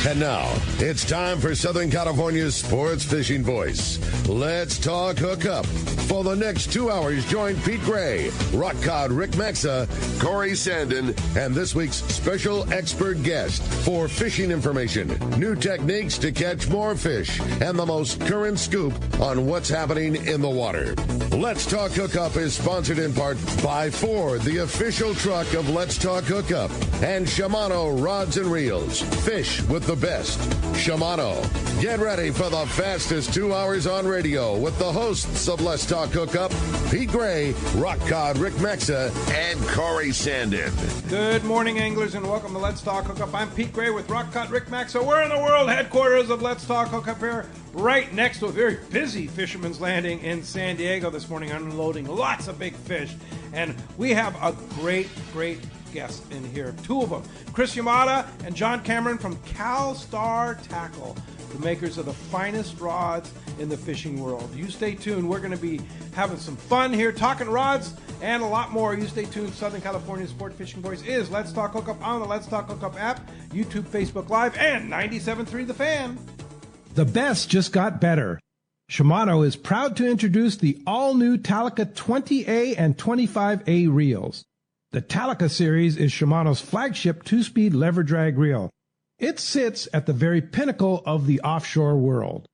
And now, it's time for Southern California's sports fishing voice. Let's talk hookup. For the next 2 hours, join Pete Gray, Rock Cod Rick Maxa, Corey Sandin, and this week's special expert guest for fishing information, new techniques to catch more fish, and the most current scoop on what's happening in the water. Let's Talk Hookup is sponsored in part by Ford, the official truck of Let's Talk Hookup, and Shimano Rods and Reels. Fish with the best. Shimano. Get ready for the fastest 2 hours on radio with the hosts of Let's Talk Hookup, Pete Gray, Rock Cod Rick Maxa, and Corey Sandin. Good morning, anglers, and welcome to Let's Talk Hookup. I'm Pete Gray with Rock Cod Rick Maxa. We're in the world headquarters of Let's Talk Hookup here, right next to a very busy Fisherman's Landing in San Diego this morning, unloading lots of big fish. And we have a great guests in here. Two of them, Chris Yamada and John Cameron from Calstar Tackle, the makers of the finest rods in the fishing world. You stay tuned. We're going to be having some fun here, talking rods and a lot more. You stay tuned. Southern California's Sport Fishing Voice is Let's Talk Hookup on the Let's Talk Hookup app, YouTube, Facebook Live, and 97.3 The Fan. The best just got better. Shimano is proud to introduce the all-new Talica 20A and 25A reels. The Talica series is Shimano's flagship two-speed lever drag reel. It sits at the very pinnacle of the offshore world.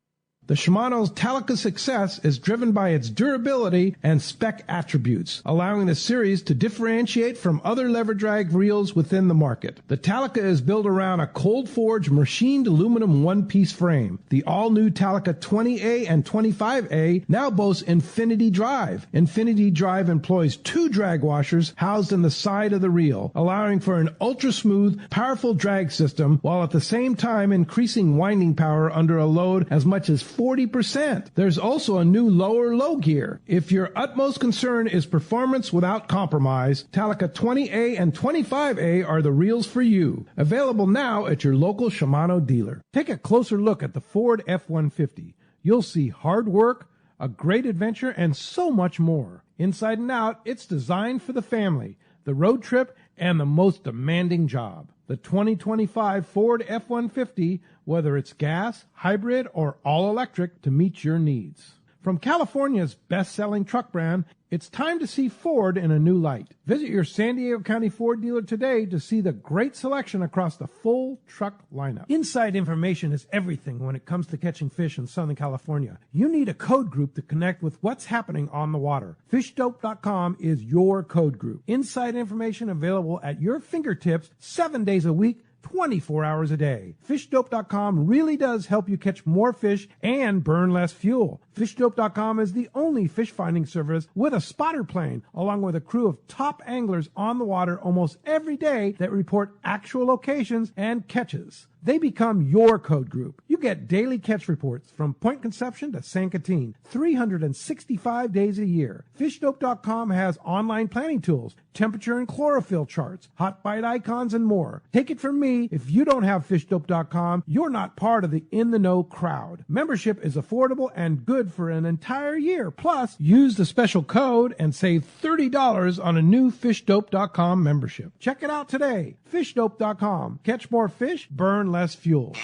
The Shimano's Talica success is driven by its durability and spec attributes, allowing the series to differentiate from other lever drag reels within the market. The Talica is built around a cold-forged machined aluminum one-piece frame. The all-new Talica 20A and 25A now boasts Infinity Drive. Infinity Drive employs two drag washers housed in the side of the reel, allowing for an ultra-smooth, powerful drag system, while at the same time increasing winding power under a load as much as 40%. There's also a new lower low gear. If your utmost concern is performance without compromise, Talica 20A and 25A are the reels for you. Available now at your local Shimano dealer. Take a closer look at the Ford F-150. You'll see hard work, a great adventure, and so much more. Inside and out, it's designed for the family, the road trip, and the most demanding job. The 2025 Ford F-150, whether it's gas, hybrid, or all-electric, to meet your needs. From California's best-selling truck brand, it's time to see Ford in a new light. Visit your San Diego County Ford dealer today to see the great selection across the full truck lineup. Inside information is everything when it comes to catching fish in Southern California. You need a code group to connect with what's happening on the water. FishDope.com is your code group. Inside information available at your fingertips 7 days a week, 24 hours a day. FishDope.com really does help you catch more fish and burn less fuel. FishDope.com is the only fish finding service with a spotter plane, along with a crew of top anglers on the water almost every day that report actual locations and catches. They become your code group. You get daily catch reports from Point Conception to San Quintin, 365 days a year. FishDope.com has online planning tools, temperature and chlorophyll charts, hot bite icons, and more. Take it from me, if you don't have FishDope.com, you're not part of the in-the-know crowd. Membership is affordable and good for an entire year. Plus, use the special code and save $30 on a new FishDope.com membership. Check it out today. FishDope.com. Catch more fish, burn less fuel.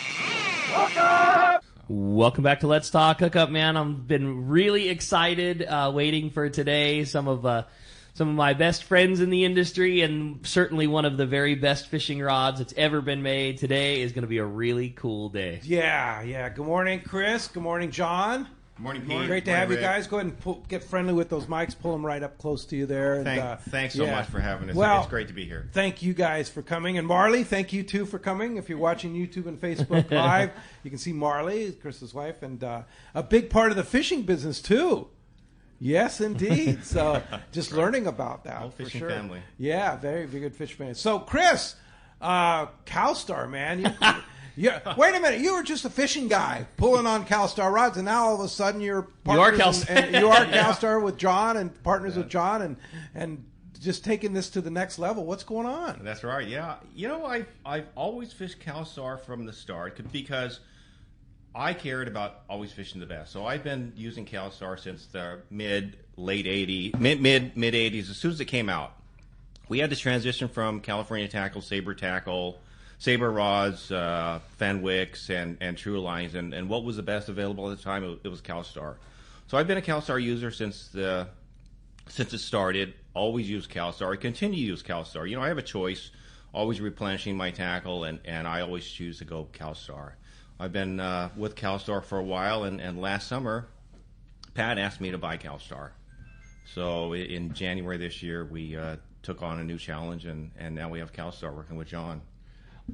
Welcome back to Let's Talk Hookup, man. I've been really excited waiting for today. Some of my best friends in the industry, and certainly one of the very best fishing rods that's ever been made. Today is going to be a really cool day. Yeah. Good morning, Chris. Good morning, John. Good morning, Pete. Great to have you guys. Go ahead and get friendly with those mics. Pull them right up close to you there. Thanks so much for having us. Well, it's great to be here. Thank you guys for coming. And Marley, thank you too for coming. If you're watching YouTube and Facebook Live, you can see Marley, Chris's wife, and a big part of the fishing business too. Yes, indeed. So just learning about that. Whole fishing for sure. family. Yeah, very, very good fish family. So Chris, Calstar, man. Yeah. Wait a minute. You were just a fishing guy pulling on Calstar rods, and now all of a sudden you're partners you are Calstar with John and partners with John, and just taking this to the next level. What's going on? That's right. Yeah. You know, I've always fished Calstar from the start because I cared about always fishing the best. So I've been using Calstar since the mid 80s. As soon as it came out, we had this transition from California Tackle, Saber Tackle, Saber rods, Fenwicks, and True Lines, and what was the best available at the time? It was Calstar. So I've been a Calstar user since it started. Always use Calstar. I continue to use Calstar. I have a choice, always replenishing my tackle, and I always choose to go Calstar. I've been with Calstar for a while, and last summer, Pat asked me to buy Calstar. So in January this year, we took on a new challenge, and now we have Calstar working with John.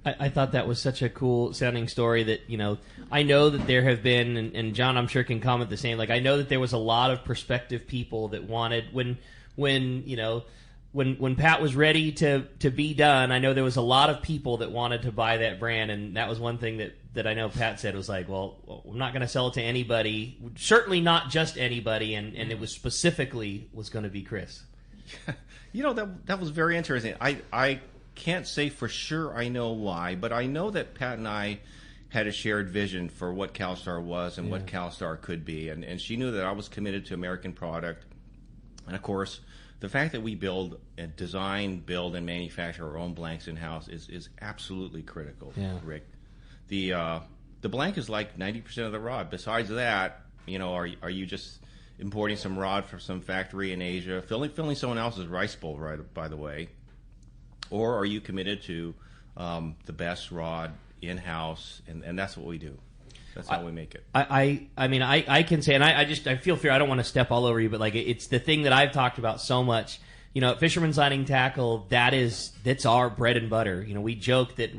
I thought that was such a cool sounding story that, I know that there have been, and John I'm sure can comment the same, like I know that there was a lot of prospective people that wanted, when Pat was ready to be done, I know there was a lot of people that wanted to buy that brand, and that was one thing that I know Pat said was like, well, I'm not going to sell it to anybody, certainly not just anybody, and it was specifically was going to be Chris. That was very interesting. I can't say for sure I know why, but I know that Pat and I had a shared vision for what Calstar was and what Calstar could be, and she knew that I was committed to American product, and of course, the fact that we design, build, and manufacture our own blanks in-house is absolutely critical, Rick. The blank is like 90% of the rod. Besides that, are you just importing some rod from some factory in Asia, filling someone else's rice bowl, right, by the way? Or are you committed to the best rod in-house, and that's what we do. That's how we make it. I can say, and I feel fear. I don't want to step all over you, but like it's the thing that I've talked about so much. At Fisherman's Landing Tackle, that's our bread and butter. We joke that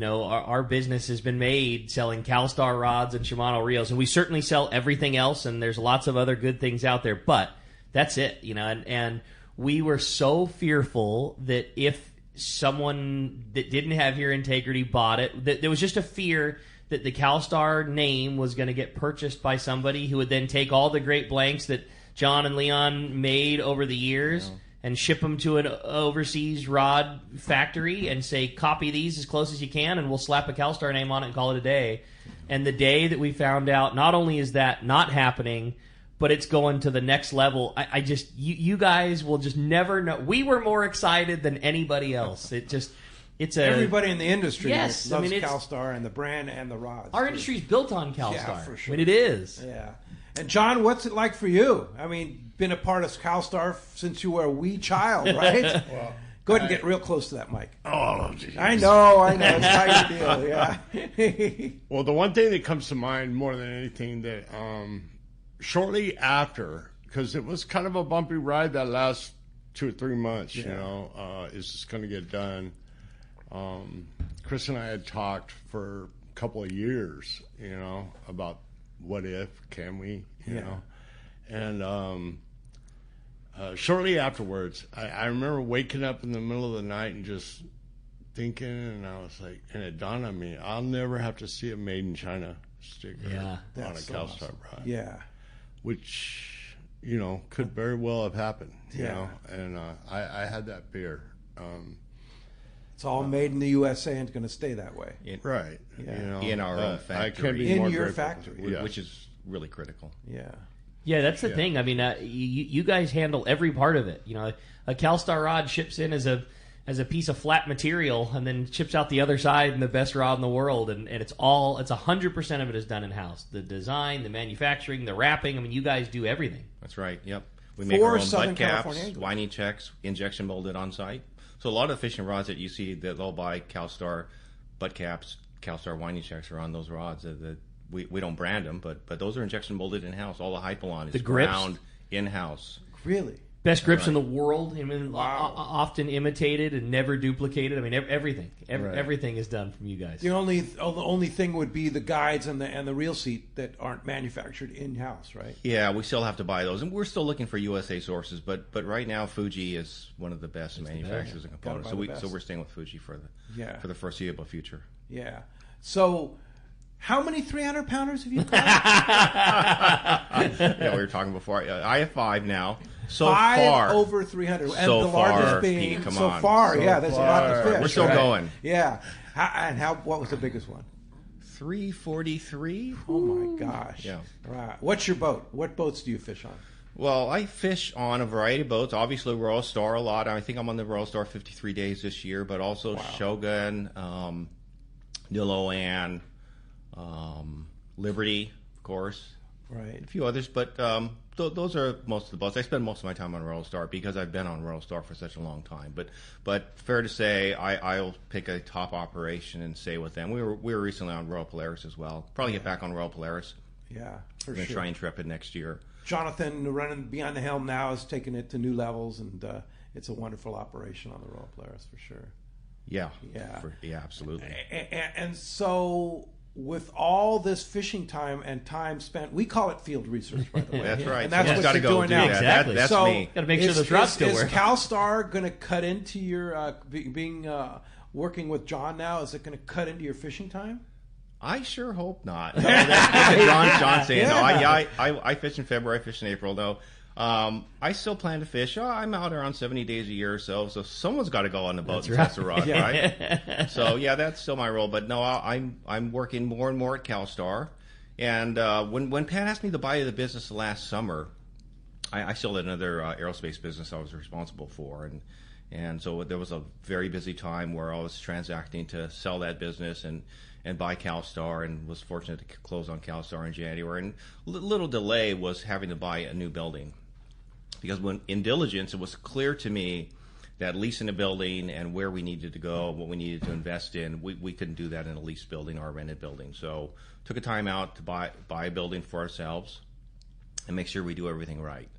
our business has been made selling Calstar rods and Shimano reels, and we certainly sell everything else. And there's lots of other good things out there, but that's it. And we were so fearful that if someone that didn't have your integrity bought it, that there was just a fear that the Calstar name was going to get purchased by somebody who would then take all the great blanks that John and Leon made over the years and ship them to an overseas rod factory and say, copy these as close as you can, and we'll slap a Calstar name on it and call it a day. And the day that we found out, not only is that not happening, but it's going to the next level. You guys will just never know. We were more excited than anybody else. Everybody in the industry loves Calstar and the brand and the rods. Our industry is built on Calstar. Yeah, for sure. It is. Yeah. And John, what's it like for you? Been a part of Calstar since you were a wee child, right? Well, go ahead and get real close to that mic. Oh, geez. I know. It's how you deal, yeah. Well, the one thing that comes to mind more than anything that shortly after, because it was kind of a bumpy ride that last 2 or 3 months, is just going to get done. Chris and I had talked for a couple of years, about what if, can we, know. And shortly afterwards, I remember waking up in the middle of the night and just thinking, and I was like, and it dawned on me, I'll never have to see a made in China sticker on a Calstar rod. Yeah. Which, could very well have happened, you know, and I had that fear. It's all made in the USA and it's going to stay that way. Right. Yeah. In our own factory. I can't be in more your grateful. factory. Which is really critical. Yeah. Yeah, that's the thing. You guys handle every part of it. A Calstar rod ships in as a piece of flat material and then ships out the other side in the best rod in the world. And it's 100% of it is done in-house. The design, the manufacturing, the wrapping. You guys do everything. That's right. Yep. We make our own butt caps, winding checks, injection molded on site. So a lot of fishing rods that you see that they'll buy Calstar butt caps, Calstar winding checks are on those rods. We don't brand them, but those are injection molded in-house. All the hypalon is ground in-house. Really? Best grips in the world. Often imitated and never duplicated. Everything. Everything is done from you guys. The only thing would be the guides and the reel seat that aren't manufactured in-house, right? Yeah, we still have to buy those, and we're still looking for USA sources. But right now, Fuji is one of the best manufacturers and components. So we're staying with Fuji for the foreseeable future. Yeah. So, how many 300-pounders have you got? We were talking before. I have 5 now. So 5 far over 300, and so the largest far, being Pete, come so on. far. So that's a lot to fish. We're still going. Yeah. What was the biggest one? 343. Oh my gosh. Yeah. Right. What's your boat? What boats do you fish on? Well, I fish on a variety of boats. Obviously, Royal Star a lot. I think I'm on the Royal Star 53 days this year, but also Shogun, Niloan, Liberty, of course. Right. A few others, but those are most of the boats. I spend most of my time on Royal Star because I've been on Royal Star for such a long time. But fair to say, I'll pick a top operation and stay with them. We were recently on Royal Polaris as well. Probably get back on Royal Polaris. Yeah, for We're going to sure. try Intrepid next year. Jonathan, running behind the helm now, is taking it to new levels, and it's a wonderful operation on the Royal Polaris for sure. Yeah. Yeah. Absolutely. And so, with all this fishing time and time spent, we call it field research, by the way. That's right. And that's Someone's what gotta you're go doing do now. that. Exactly. That's so me. Got to make sure those rods still work. Is Calstar going to cut into your being working with John now? Is it going to cut into your fishing time? I sure hope not. No, that's John saying no. Yeah. I fish in February, I fish in April. No, I still plan to fish. I'm out around 70 days a year or so. So someone's got to go on the boat and test the rod, right? So yeah, that's still my role. But no, I'm working more and more at Calstar. And when Pat asked me to buy the business last summer, I still had another aerospace business I was responsible for, and so there was a very busy time where I was transacting to sell that business and buy Calstar, and was fortunate to close on Calstar in January. And little delay was having to buy a new building, because when in diligence it was clear to me that leasing a building and where we needed to go, what we needed to invest in, we couldn't do that in a leased building or a rented building. So took a time out to buy a building for ourselves and make sure we do everything right.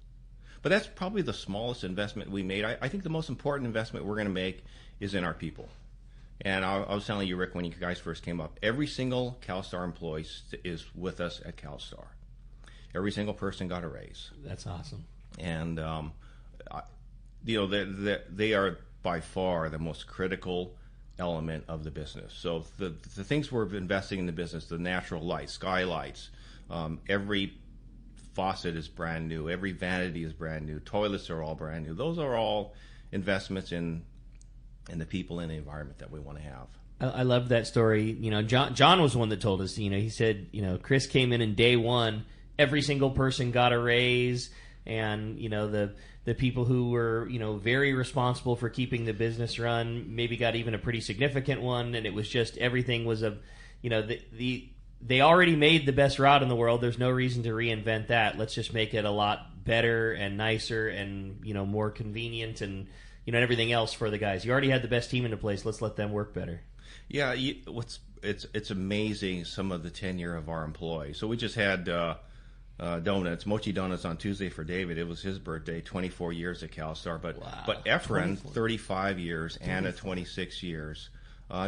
But that's probably the smallest investment we made. I think the most important investment we're going to make is in our people. And I was telling you, Rick, when you guys first came up, every single Calstar employee is with us at Calstar. Every single person got a raise. That's awesome. And, they are by far the most critical element of the business. So the things we're investing in the business, the natural lights, skylights, every faucet is brand new, every vanity is brand new, toilets are all brand new. Those are all investments in the people and the environment that we want to have. I love that story. John was the one that told us. He said, Chris came in day one, every single person got a raise, and the people who were very responsible for keeping the business run maybe got even a pretty significant one, and it was just everything was they already made the best rod in the world. There's no reason to reinvent that. Let's just make it a lot better and nicer and more convenient and everything else for the guys. You already had the best team into place. Let's let them work better. Yeah, it's amazing, some of the tenure of our employees. So we just had donuts, mochi donuts on Tuesday for David. It was his birthday, 24 years at Calstar. But Efren, 35 years, Anna, 26 years.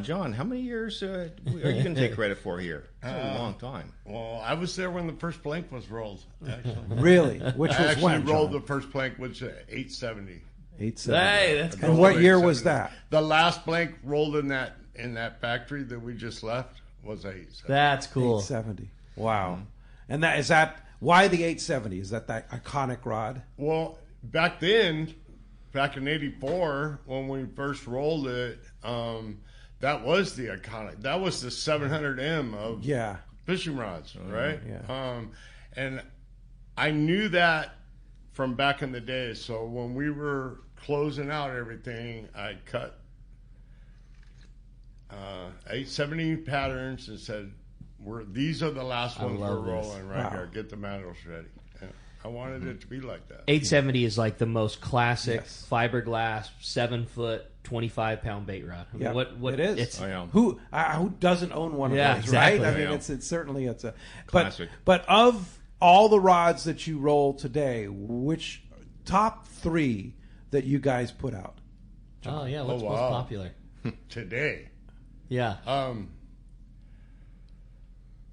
John, how many years are you going to take credit for here? It's a long time. Well, I was there when the first plank was rolled, actually. Really? Which was I actually when, rolled John? the first plank, which 870. 870. Hey, that's And what year was that? The last plank rolled in that factory that we just left was 870. That's cool. 870. Wow. And is that why the 870? Is that iconic rod? Well, back in '84, when we first rolled it, that was the iconic. That was the 700M of fishing rods, right? Yeah. And I knew that from back in the day. So when we were closing out everything, I cut 870 patterns and said, these are the last ones we're rolling right here. Get the mandrels ready. And I wanted it to be like that. 870 is like the most classic fiberglass 7-foot 25-pound bait rod. I mean, what it is. It's, who doesn't own one of those, exactly. right? I mean, it's certainly a classic. But of all the rods that you roll today, which top 3 that you guys put out? Oh yeah, what's most popular today? Yeah.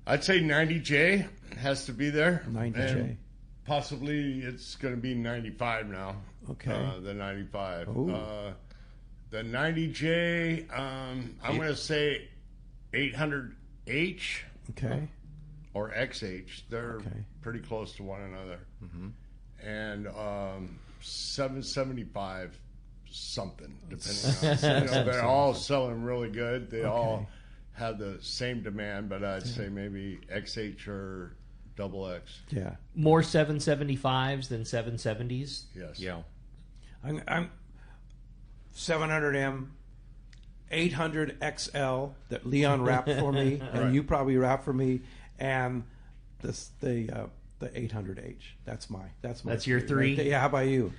I'd say 90J has to be there. 90J. And possibly it's going to be 95 now. Okay. The 95. The 90J, I'm going to say 800H. Okay. Or XH. They're pretty close to one another. Mm-hmm. And 775 something, depending on. They're all selling really good. They all have the same demand, but I'd say maybe XH or double X. Yeah. More 775s than 770s. Yes. Yeah. I'm 700M, 800 XL that Leon wrapped for me, and you probably wrapped for me, and the 800H. That's your three? Yeah. How about you?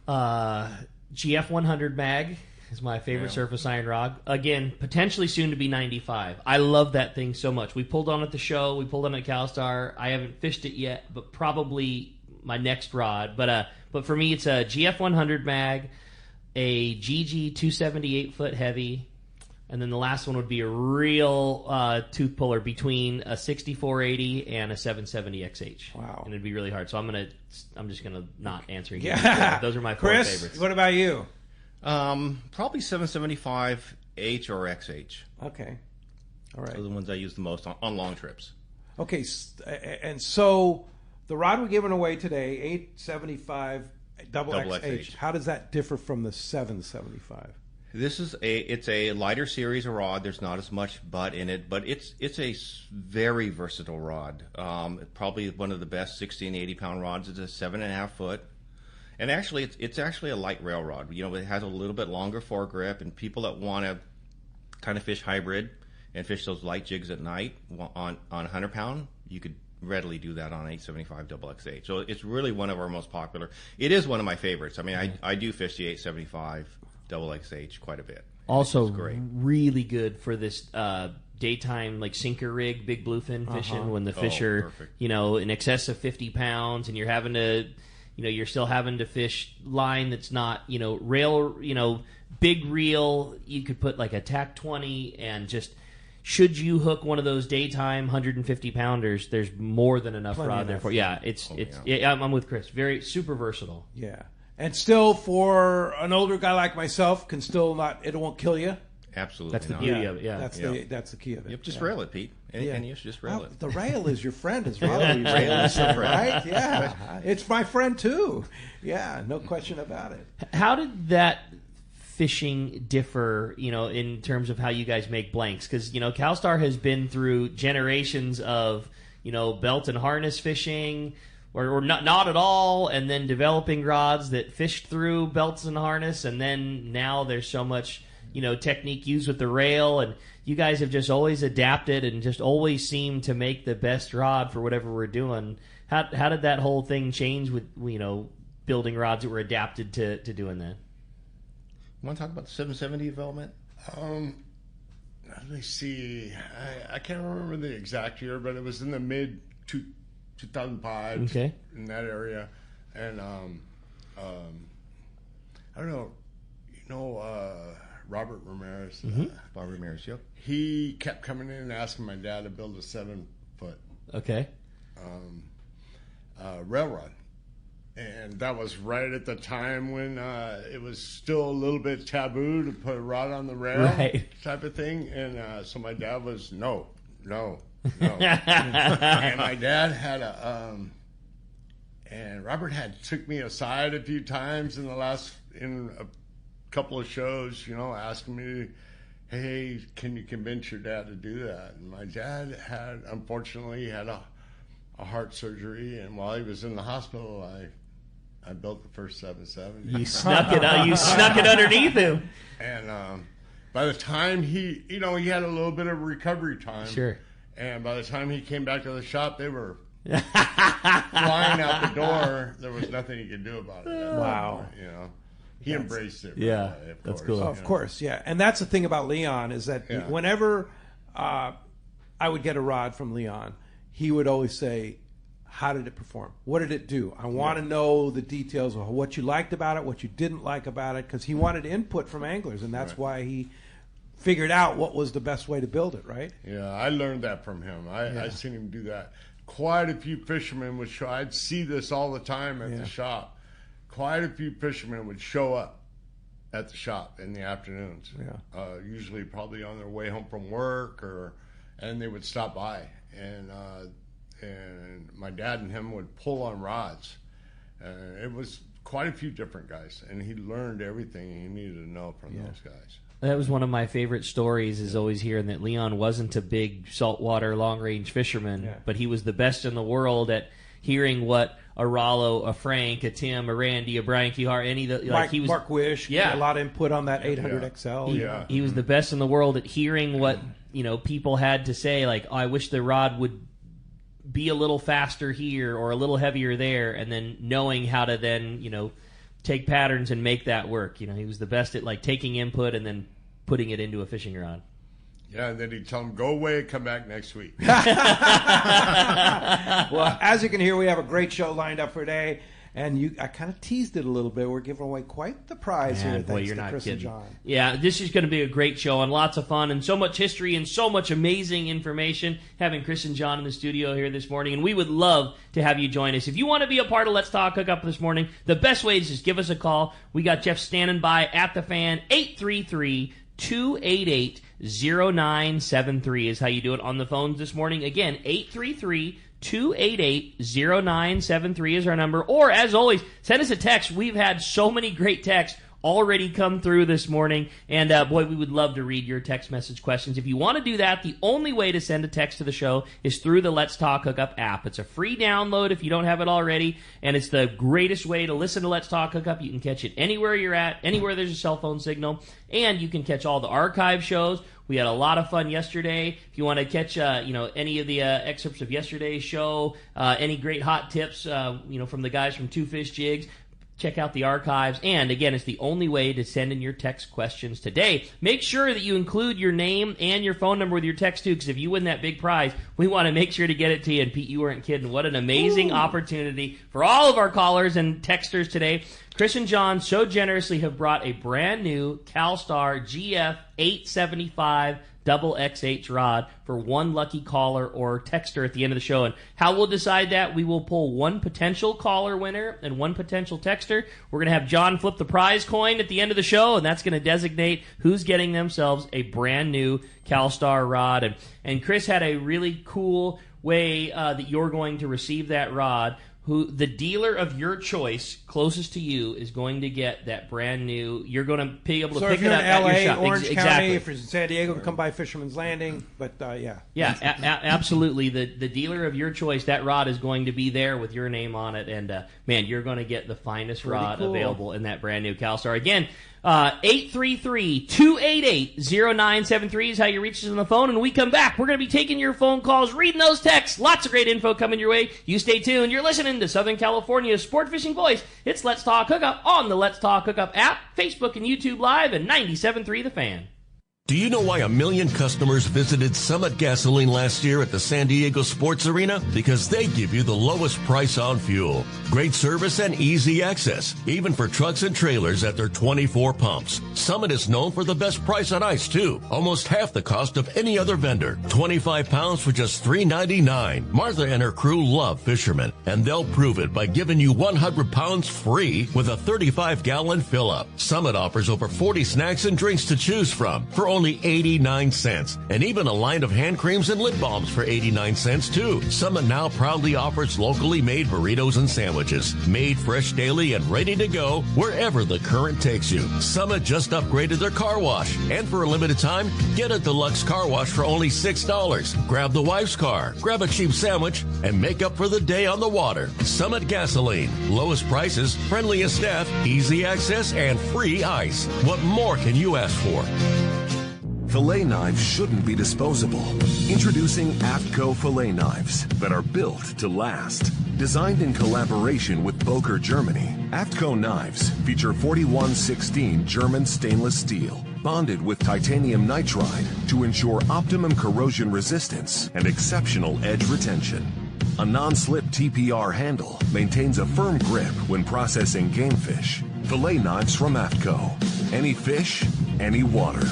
GF 100 mag is my favorite surface iron rod. Again, potentially soon to be 95. I love that thing so much. We pulled on it at the show. We pulled on it at Calstar. I haven't fished it yet, but probably my next rod. But for me, it's a GF 100 mag, a GG 278 foot heavy, and then the last one would be a real tooth puller between a 6480 and a 770 XH. Wow. And it'd be really hard. So I'm just gonna not answer. Yeah. Those are my four Chris, favorites. what about you? Probably 775 H or XH. Okay. All right. Those are the ones I use the most on long trips. Okay, and so the rod we're giving away today, 875 double XH. How does that differ from the 775? It's a lighter series of rod. There's not as much butt in it, but it's a very versatile rod. Probably one of the best 60 and 80 pound rods. It's a 7.5 foot, and actually it's actually a light rail rod. You know, it has a little bit longer foregrip, and people that want to kind of fish hybrid and fish those light jigs at night on 100 pound, you could readily do that on 875 double XH. So it's really one of our most popular. It is one of my favorites. I mean, I do fish the 875 double XH quite a bit. Also, great. Really good for this daytime like sinker rig, big bluefin fishing when the fish are perfect. in excess of 50 pounds, and you're having to, you're still having to fish line that's not rail, big reel. You could put like a TAC 20 and just. Should you hook one of those daytime 150 pounders, there's more than enough rod there for. Yeah, I'm with Chris. Very super versatile. Yeah. And still, for an older guy like myself, it won't kill you. Absolutely. That's the beauty of it. Yeah. That's the key of it. Yep, just rail it, Pete. Any issue, just rail it. The rail is your friend as well. Rail is your friend, right? Yeah. It's my friend too. Yeah, no question about it. How did that fishing differ, in terms of how you guys make blanks? Because, Calstar has been through generations of, belt and harness fishing, or not at all, and then developing rods that fished through belts and harness, and then now there's so much, technique used with the rail, and you guys have just always adapted and just always seem to make the best rod for whatever we're doing. How did that whole thing change with, building rods that were adapted to doing that? Want to talk about the 770 development? Let me see. I can't remember the exact year, but it was in the mid 2005. Okay. In that area, and I don't know. Robert Ramirez. Bob Ramirez. Yep. He kept coming in and asking my dad to build a 7-foot Okay. railroad. And that was right at the time when it was still a little bit taboo to put a rod on the rail, type of thing. And so my dad was, no. And my dad had and Robert took me aside a few times in a couple of shows, asking me, hey, can you convince your dad to do that? And my dad unfortunately had a heart surgery, and while he was in the hospital, I built the first 770. You snuck it. You snuck it underneath him. And by the time he had a little bit of recovery time. Sure. And by the time he came back to the shop, they were flying out the door. There was nothing he could do about it. Wow. He embraced it. Yeah, right away, that's course, cool. Of course, yeah. And that's the thing about Leon is that whenever I would get a rod from Leon, he would always say, how did it perform? What did it do? I want to know the details of what you liked about it, what you didn't like about it, because he wanted input from anglers, and that's why he figured out what was the best way to build it, right? Yeah, I learned that from him. I seen him do that. Quite a few fishermen would show. I'd see this all the time at the shop. Quite a few fishermen would show up at the shop in the afternoons. Yeah. Usually probably on their way home from work, and they would stop by. And my dad and him would pull on rods. It was quite a few different guys, and he learned everything he needed to know from those guys. That was one of my favorite stories, is always hearing that Leon wasn't a big saltwater long-range fisherman, but he was the best in the world at hearing what a Rollo, a Frank, a Tim, a Randy, a Brian Kihar, Mark Wish, a lot of input on that 800 XL. He was the best in the world at hearing what people had to say, like, oh, I wish the rod would be a little faster here or a little heavier there, and then knowing how to then take patterns and make that work. He was the best at like taking input and then putting it into a fishing rod. Yeah, and then he'd tell him, go away, come back next week. Well, as you can hear, we have a great show lined up for today. And I kind of teased it a little bit. We're giving away quite the prize here. Boy, Thanks you're to not Chris kidding. and John. Yeah, this is going to be a great show and lots of fun and so much history and so much amazing information, having Chris and John in the studio here this morning. And we would love to have you join us. If you want to be a part of Let's Talk Hookup this morning, the best way is just give us a call. We got Jeff standing by at the fan. 833-288-0973 is how you do it on the phones this morning. Again, 833-288-0973 is our number. Or, as always, send us a text. We've had so many great texts already come through this morning. And, boy, we would love to read your text message questions. If you want to do that, the only way to send a text to the show is through the Let's Talk Hookup app. It's a free download if you don't have it already, and it's the greatest way to listen to Let's Talk Hookup. You can catch it anywhere you're at, anywhere there's a cell phone signal, and you can catch all the archive shows. We had a lot of fun yesterday. If you want to catch, any of the excerpts of yesterday's show, any great hot tips, from the guys from Two Fish Jigs, check out the archives. And again, it's the only way to send in your text questions today. Make sure that you include your name and your phone number with your text too, because if you win that big prize, we want to make sure to get it to you. And Pete, you weren't kidding. What an amazing opportunity for all of our callers and texters today. Chris and John so generously have brought a brand new Calstar GF 875 double XH rod for one lucky caller or texter at the end of the show. And how we'll decide that, we will pull one potential caller winner and one potential texter. We're going to have John flip the prize coin at the end of the show, and that's going to designate who's getting themselves a brand new Calstar rod. And Chris had a really cool way that you're going to receive that rod. The dealer of your choice closest to you is going to get that brand new. You're going to be able to pick it up at your shop. Orange County, exactly. if you're in San Diego, come by Fisherman's Landing. But absolutely. The dealer of your choice, that rod is going to be there with your name on it, and man, you're going to get the finest rod available in that brand new Calstar. Again, 833-288-0973 is how you reach us on the phone. And when we come back, we're going to be taking your phone calls, reading those texts. Lots of great info coming your way. You stay tuned. You're listening to Southern California's sport fishing voice. It's Let's Talk Hookup on the Let's Talk Hookup app, Facebook and YouTube Live, and 97.3 The Fan. Do you know why 1 million customers visited Summit Gasoline last year at the San Diego Sports Arena? Because they give you the lowest price on fuel. Great service and easy access, even for trucks and trailers at their 24 pumps. Summit is known for the best price on ice, too. Almost half the cost of any other vendor. 25 pounds for just $3.99. Martha and her crew love fishermen, and they'll prove it by giving you 100 pounds free with a 35-gallon fill-up. Summit offers over 40 snacks and drinks to choose from for only 89 cents, and even a line of hand creams and lip balms for 89 cents too. Summit now proudly offers locally made burritos and sandwiches, made fresh daily and ready to go wherever the current takes you. Summit just upgraded their car wash, and for a limited time, get a deluxe car wash for only $6. Grab the wife's car, grab a cheap sandwich, and make up for the day on the water. Summit Gasoline, lowest prices, friendliest staff, easy access, and free ice. What more can you ask for? Fillet knives shouldn't be disposable. Introducing AFTCO fillet knives that are built to last. Designed in collaboration with Boker, Germany, AFTCO knives feature 4116 German stainless steel, bonded with titanium nitride to ensure optimum corrosion resistance and exceptional edge retention. A non-slip TPR handle maintains a firm grip when processing game fish. Fillet knives from AFTCO. Any fish, any water.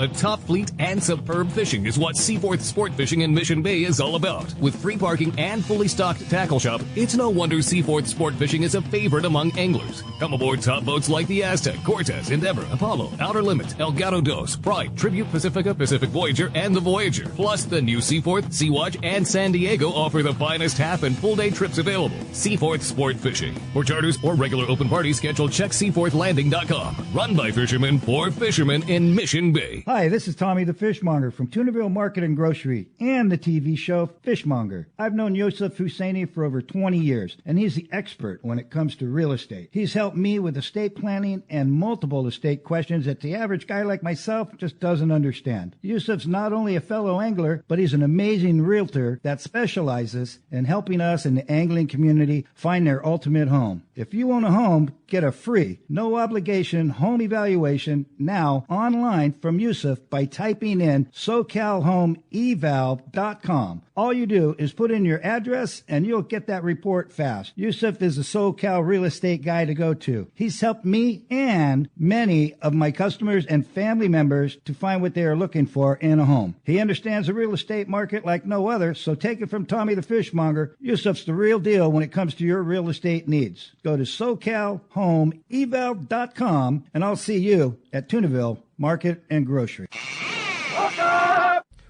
A top fleet and superb fishing is what Seaforth Sport Fishing in Mission Bay is all about. With free parking and fully stocked tackle shop, it's no wonder Seaforth Sport Fishing is a favorite among anglers. Come aboard top boats like the Aztec, Cortez, Endeavor, Apollo, Outer Limit, El Gato Dos, Pride, Tribute Pacifica, Pacific Voyager, and the Voyager. Plus, the new Seaforth, Sea-Watch, and San Diego offer the finest half and full day trips available. Seaforth Sport Fishing. For charters or regular open party schedule, check seaforthlanding.com. Run by fishermen for fishermen in Mission Bay. Hi, this is Tommy the Fishmonger from Tunaville Market and Grocery and the TV show Fishmonger. I've known Yosef Husseini for over 20 years, and he's the expert when it comes to real estate. He's helped me with estate planning and multiple estate questions that the average guy like myself just doesn't understand. Yosef's not only a fellow angler, but he's an amazing realtor that specializes in helping us in the angling community find their ultimate home. If you own a home, get a free, no obligation home evaluation now online from Yusuf by typing in SoCalHomeEval.com. All you do is put in your address and you'll get that report fast. Yusuf is a SoCal real estate guy to go to. He's helped me and many of my customers and family members to find what they are looking for in a home. He understands the real estate market like no other, so take it from Tommy the Fishmonger. Yusuf's the real deal when it comes to your real estate needs. Go to SoCalHomeEval.com and I'll see you at Tunaville Market and Grocery.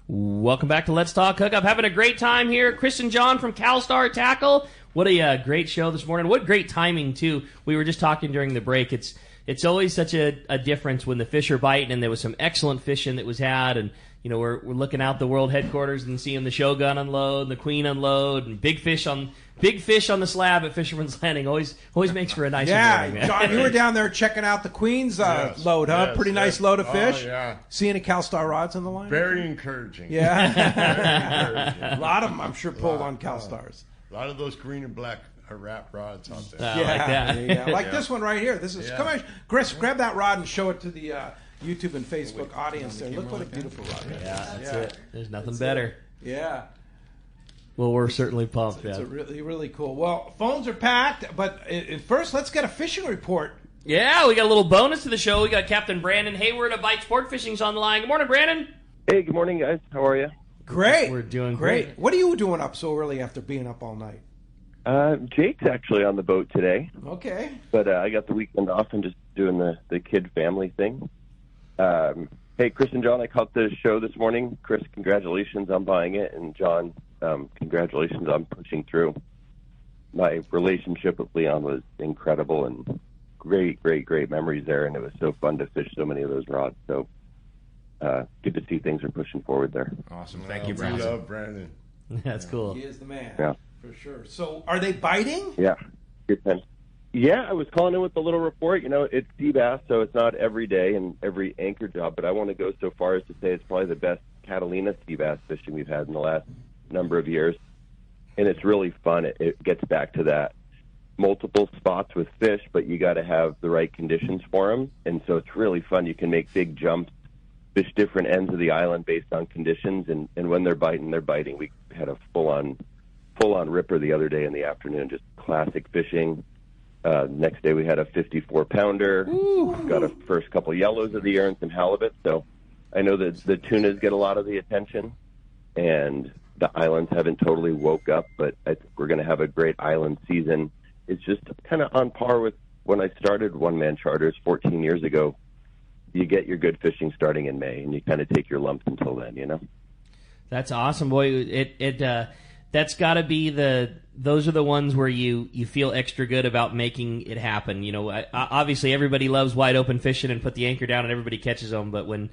Welcome back to Let's Talk Hookup. Having a great time here. Chris and John from Calstar Tackle. What a great show this morning. What great timing, too. We were just talking during the break. It's always such a difference when the fish are biting, and there was some excellent fishing that was had, and we're looking out the world headquarters and seeing the Shogun unload, and the Queen unload, and big fish on the slab at Fisherman's Landing. Always makes for a nice morning, man. John, you were down there checking out the Queen's load, huh? Yes, Pretty nice load of fish. Oh, yeah. See any Calstar rods on the line? Very encouraging. Yeah. Very encouraging. A lot of them, I'm sure, pulled on Calstars. A lot of those green and black wrap rods out there. Like that. Yeah. Like this one right here. This is come on, Chris, grab that rod and show it to the YouTube and Facebook audience there. Look what a beautiful rod. Yeah, that's it. There's nothing better. Yeah. Well, we're certainly pumped. It's a really, really cool. Well, phones are packed, but first, let's get a fishing report. Yeah, we got a little bonus to the show. We got Captain Brandon Hayward of Bite Sport Fishing's on the line. Good morning, Brandon. Hey, good morning, guys. How are you? Great. We're doing great. What are you doing up so early after being up all night? Jake's actually on the boat today. Okay. But I got the weekend off and just doing the kid family thing. Hey, Chris and John, I caught the show this morning. Chris, congratulations on buying it. And John, congratulations on pushing through. My relationship with Leon was incredible and great memories there. And it was so fun to fish so many of those rods. So good to see things are pushing forward there. Awesome. Thank you, Brandon. We love Brandon. That's cool. He is the man. Yeah. For sure. So, are they biting? Yeah. Good time. Yeah, I was calling in with the little report. It's sea bass, so it's not every day and every anchor job, but I want to go so far as to say it's probably the best Catalina sea bass fishing we've had in the last number of years. And it's really fun. It gets back to that multiple spots with fish, but you got to have the right conditions for them. And so it's really fun. You can make big jumps, fish different ends of the island based on conditions. And when they're biting, they're biting. We had a full-on ripper the other day in the afternoon, just classic fishing. Next day we had a 54-pounder. Got a first couple yellows of the year and some halibut. So I know that the tunas get a lot of the attention, and the islands haven't totally woke up, but I think we're going to have a great island season. It's just kind of on par with when I started one-man charters 14 years ago. You get your good fishing starting in May, and you kind of take your lumps until then, That's awesome, boy. That's got to be those are the ones where you feel extra good about making it happen. Obviously everybody loves wide open fishing and put the anchor down and everybody catches them, but when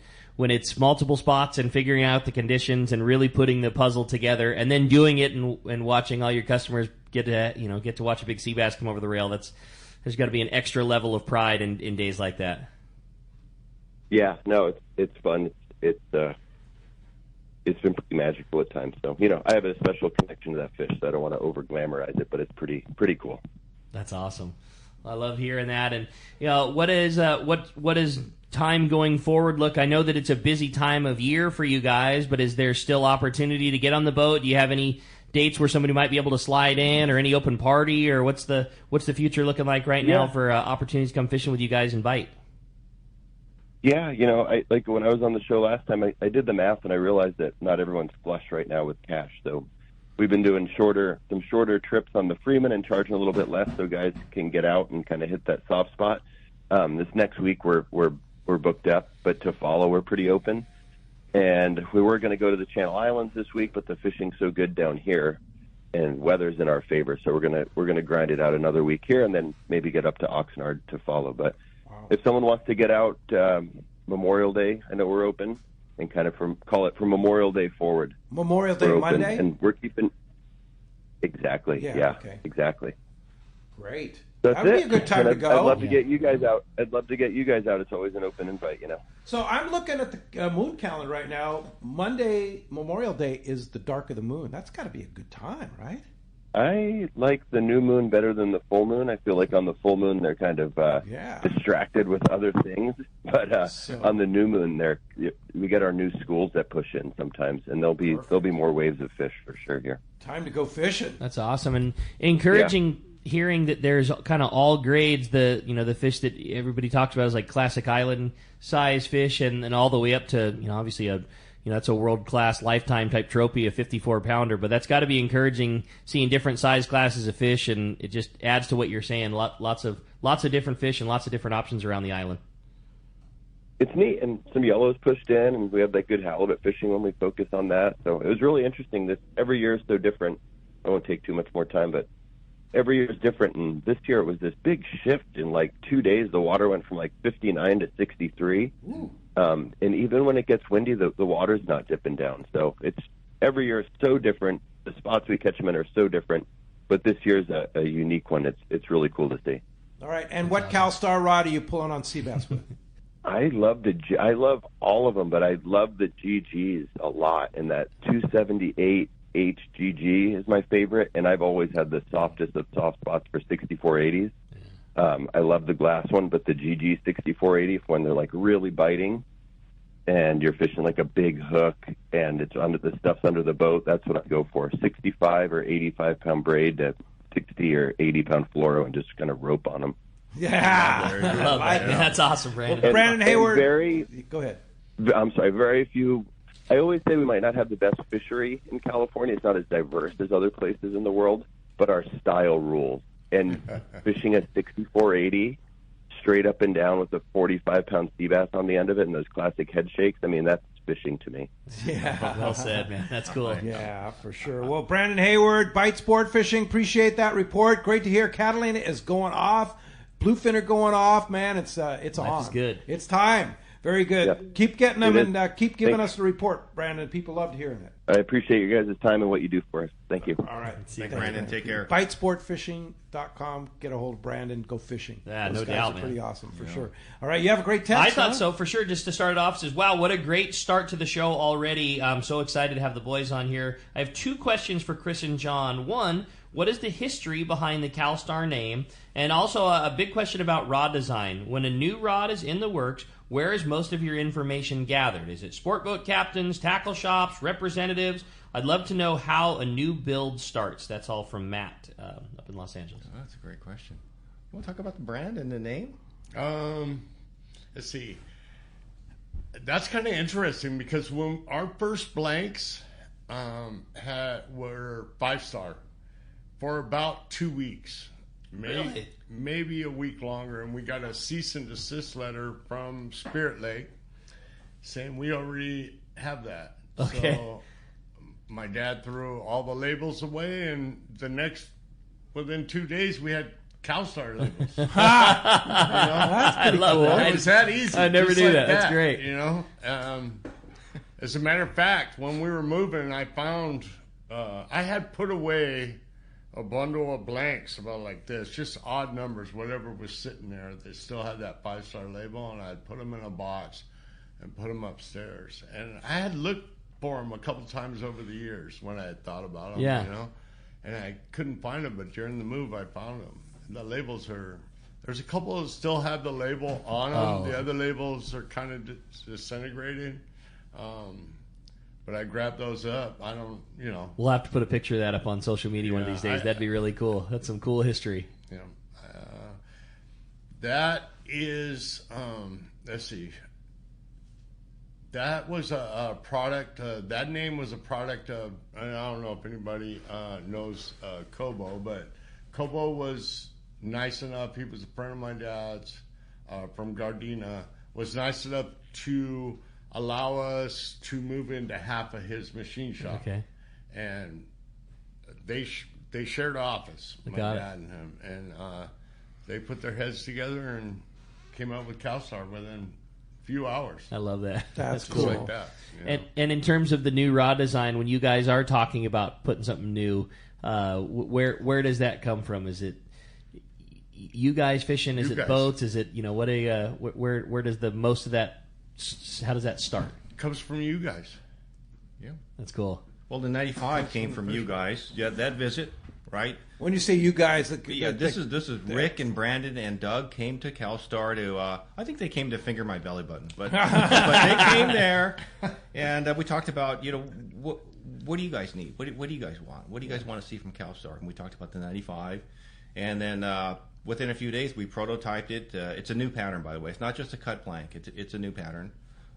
it's multiple spots and figuring out the conditions and really putting the puzzle together and then doing it and watching all your customers get to watch a big sea bass come over the rail, there's got to be an extra level of pride in days like that. Yeah, no, it's fun. It's been pretty magical at times. So, I have a special connection to that fish, so I don't want to over-glamorize it, but it's pretty cool. That's awesome. I love hearing that. And, what is time going forward look? I know that it's a busy time of year for you guys, but is there still opportunity to get on the boat? Do you have any dates where somebody might be able to slide in, or any open party, or what's the future looking like right now for opportunities to come fishing with you guys and bite? Yeah, I like when I was on the show last time, I did the math and I realized that not everyone's flush right now with cash. So we've been doing some shorter trips on the Freeman and charging a little bit less so guys can get out and kind of hit that soft spot. This next week we're booked up, but to follow we're pretty open. And we were going to go to the Channel Islands this week, but the fishing's so good down here, and weather's in our favor, so we're gonna grind it out another week here, and then maybe get up to Oxnard to follow. But if someone wants to get out Memorial Day, I know we're open, and kind of call it from Memorial Day forward. Memorial Day Monday, and we're keeping exactly. Yeah, okay. Exactly. Great. That's That'd be it. a good time And to go. I'd love to get you guys out. It's always an open invite, So I'm looking at the moon calendar right now. Monday, Memorial Day, is the dark of the moon. That's got to be a good time, right? I like the new moon better than the full moon. I feel like on the full moon they're kind of distracted with other things, but on the new moon we get our new schools that push in sometimes, and there'll be more waves of fish for sure here. Time to go fishing. That's awesome and encouraging. Hearing that there's kind of all grades, the fish that everybody talks about is like classic island size fish, and all the way up to obviously that's a world class lifetime type trophy, a 54-pounder. But that's got to be encouraging, seeing different size classes of fish, and it just adds to what you're saying. Lots of different fish and lots of different options around the island. It's neat, and some yellows pushed in, and we have that good halibut fishing when we focus on that. So it was really interesting. Every year is so different. I won't take too much more time, but every year is different, and this year it was this big shift. In like 2 days, the water went from like 59 to 63. And even when it gets windy, the water's not dipping down. So every year is so different. The spots we catch them in are so different, but this year's a unique one. It's really cool to see. All right, and what Calstar rod are you pulling on sea bass with? I love all of them, but I love the GGs a lot, and that 278 HGG is my favorite, and I've always had the softest of soft spots for 6480s. I love the glass one, but the GG 6480, when they're like really biting and you're fishing like a big hook and the stuff's under the boat, that's what I go for. 65 or 85 pound braid to 60 or 80 pound fluoro and just kind of rope on them. Yeah, love that. That's awesome, Brandon. Well, Brandon Hayward, go ahead. I'm sorry, very few. I always say we might not have the best fishery in California. It's not as diverse as other places in the world, but our style rules. And fishing a 6480 straight up and down with a 45-pound sea bass on the end of it and those classic head shakes, I mean, that's fishing to me. Yeah. Well said, man. That's cool. Yeah, for sure. Well, Brandon Hayward, Bite Sport Fishing, appreciate that report. Great to hear. Catalina is going off. Bluefin are going off, man. It's on. Life is good. It's time. Very good. Yeah. Keep getting them and keep giving us the report, Brandon. People loved hearing it. I appreciate you guys' time and what you do for us. Thank you. All right. Thanks, Brandon. Take care. BiteSportFishing.com. Get a hold of Brandon. Go fishing. Yeah, Those no guys doubt, are man. pretty awesome for sure. All right. You have a great text. I thought so, for sure. Just to start it off, says, wow, what a great start to the show already. I'm so excited to have the boys on here. I have two questions for Chris and John. One, what is the history behind the Calstar name? And also a big question about rod design. When a new rod is in the works, where is most of your information gathered? Is it sport boat captains, tackle shops, representatives? I'd love to know how a new build starts. That's all from Matt up in Los Angeles. Oh, that's a great question. You want to talk about the brand and the name? Let's see. That's kind of interesting because when our first blanks were 5-star for about 2 weeks. Maybe a week longer, and we got a cease and desist letter from Spirit Lake saying we already have that. Okay. So my dad threw all the labels away, and within 2 days we had Calstar labels. I love that. It was that easy. I never just knew like that. That's great. As a matter of fact, when we were moving, I found I had put away a bundle of blanks about like this, just odd numbers, whatever was sitting there. They still had that 5-star label, and I'd put them in a box and put them upstairs. And I had looked for them a couple times over the years when I had thought about them, and I couldn't find them. But during the move, I found them. And the labels there's a couple that still have the label on them. Oh. The other labels are kind of disintegrating. But I grabbed those up. I don't, We'll have to put a picture of that up on social media one of these days. That'd be really cool. That's some cool history. That is, let's see, That was a product. That name was a product of. And I don't know if anybody knows Kobo, but Kobo was nice enough. He was a friend of my dad's from Gardena. Was nice enough to allow us to move into half of his machine shop. Okay. And they shared office, my dad and him, and they put their heads together and came out with Calstar within a few hours. I love that. That's Just cool. like that. You know? And in terms of the new rod design, when you guys are talking about putting something new, where does that come from? Is it you guys fishing? Is it boats? Is it where does the most of that? How does that start? It comes from you guys. Yeah, that's cool. Well, the 95 came from you guys. Yeah, that visit, right? When you say you guys, this is Rick and Brandon and Doug came to Calstar to. I think they came to finger my belly button, but they came there, and we talked about what do you guys need? What do you guys want? What do you guys want to see from Calstar? And we talked about the 95, and then within a few days we prototyped it. It's a new pattern, by the way. It's not just a cut blank. It's a new pattern.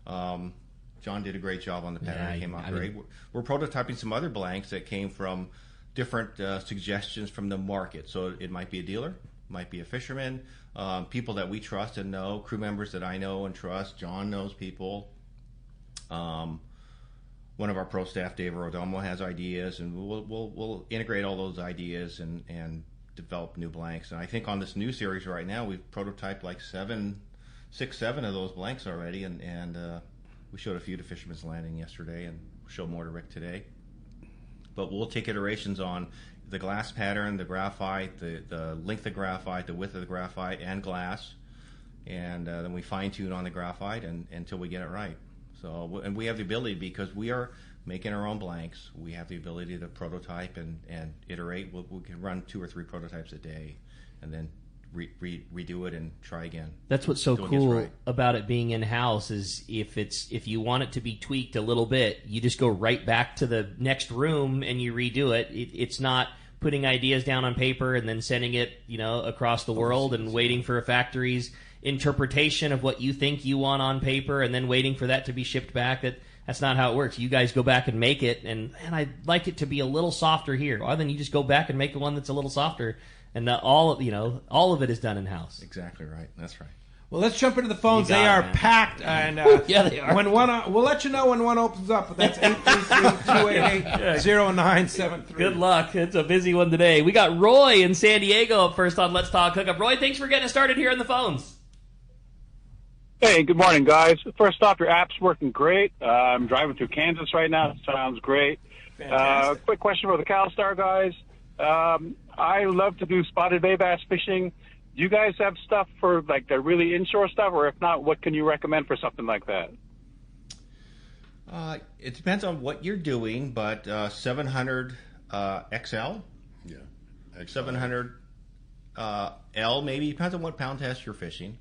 John did a great job on the pattern. It came out great. We're prototyping some other blanks that came from different suggestions from the market. So it might be a dealer, might be a fisherman, people that we trust and know, crew members that I know and trust. John knows people. One of our pro staff, Dave Rodomo, has ideas, and we'll integrate all those ideas and develop new blanks. And I think on this new series right now, we've prototyped like 7 of those blanks already, and we showed a few to Fisherman's Landing yesterday, and we'll show more to Rick today. But we'll take iterations on the glass pattern, the graphite, the length of graphite, the width of the graphite, and glass, and then we fine tune on the graphite until we get it right. So, and we have the ability, because we are making our own blanks, we have the ability to prototype and iterate. We can run 2 or 3 prototypes a day, and then redo it and try again. That's what's so cool about it being in-house is if you want it to be tweaked a little bit, you just go right back to the next room and you redo it. It's not putting ideas down on paper and then sending it across the world and waiting for a factory's interpretation of what you think you want on paper and then waiting for that to be shipped back. That's not how it works. You guys go back and make it, and I'd like it to be a little softer here. Or then you just go back and make the one that's a little softer. And all of it is done in house. Exactly right. That's right. Well, let's jump into the phones. They are packed, and yeah, they are. When we'll let you know when one opens up. But that's 833-288-0973. Good luck. It's a busy one today. We got Roy in San Diego up first on Let's Talk Hookup. Roy, thanks for getting us started here on the phones. Hey, good morning, guys. First off, your app's working great. I'm driving through Kansas right now. It sounds great. Quick question for the Calstar guys. I love to do spotted bay bass fishing. Do you guys have stuff for like the really inshore stuff, or if not, what can you recommend for something like that? It depends on what you're doing, but 700 XL, 700 L maybe, depends on what pound test you're fishing,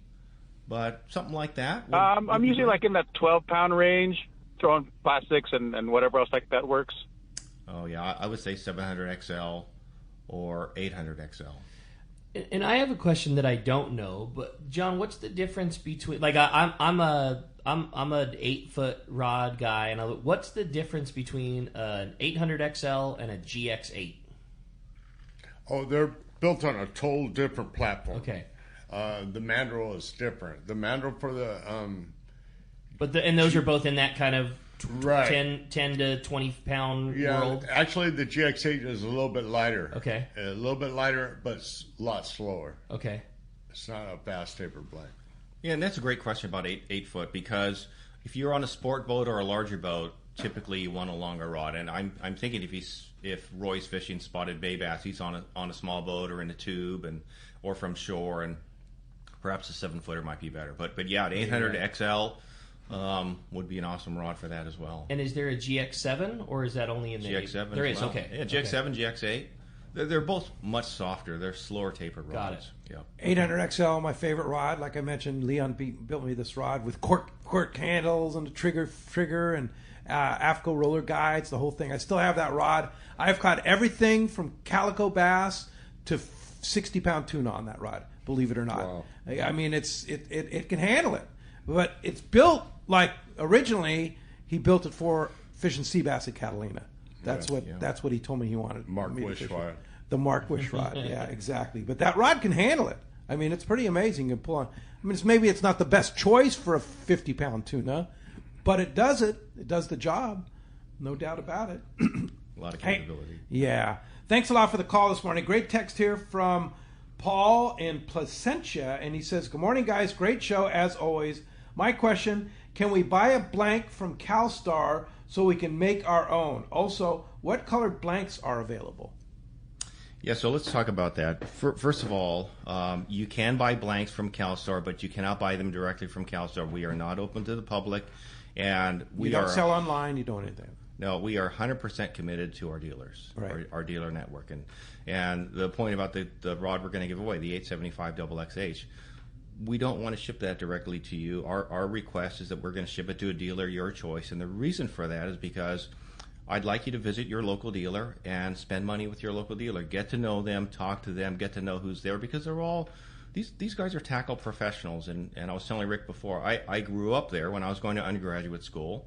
but something like that. I'm usually like in that 12-pound range, throwing plastics and whatever else like that works. Oh yeah, I would say 700 XL or 800 XL. And I have a question that I don't know, but John, what's the difference between I'm an 8-foot rod guy, and what's the difference between an 800 XL and a GX8? Oh, they're built on a total different platform. Okay. The mandrel is different. The mandrel for the and those are both in that kind of right. 10 to 20 pound world? Actually, the GX8 is a little bit lighter. Okay. A little bit lighter, but a lot slower. Okay. It's not a fast taper blank. Yeah, and that's a great question about 8 foot, because if you're on a sport boat or a larger boat, typically you want a longer rod. And I'm thinking if Roy's fishing spotted bay bass, he's on a small boat or in a tube or from shore, and perhaps a 7-footer might be better. But yeah, an 800 XL would be an awesome rod for that as well. And is there a GX7, or is that only in the GX7? There is, well. okay. Yeah, GX7, okay. GX8. They're both much softer. They're slower taper rods. Got it. Yep. 800 XL, my favorite rod. Like I mentioned, Leon built me this rod with cork handles and the trigger and AFCO roller guides, the whole thing. I still have that rod. I've caught everything from calico bass to 60-pound tuna on that rod, believe it or not. Wow. I mean, it can handle it. But it's built Like originally, he built it for fishing sea bass at Catalina. That's what he told me he wanted. Mark Wish rod. The Mark Wish rod. Yeah, exactly. But that rod can handle it. I mean, it's pretty amazing. You can pull on. I mean, maybe it's not the best choice for a 50-pound tuna, but it does it. It does the job. No doubt about it. A lot of capability. Yeah. Thanks a lot for the call this morning. Great text here from Paul in Placentia, and he says, "Good morning, guys. Great show as always. My question, can we buy a blank from Calstar so we can make our own? Also, what colored blanks are available?" Yeah, so let's talk about that. First of all, you can buy blanks from Calstar, but you cannot buy them directly from Calstar. We are not open to the public, and we don't sell online. You don't anything. No, we are 100% committed to our dealers, right. our dealer network. And the point about the rod we're going to give away, the 875 XXH, we don't want to ship that directly to you. Our request is that we're going to ship it to a dealer, your choice. And the reason for that is because I'd like you to visit your local dealer and spend money with your local dealer. Get to know them, talk to them, get to know who's there, because they're all... These guys are tackle professionals. And I was telling Rick before, I grew up there when I was going to undergraduate school.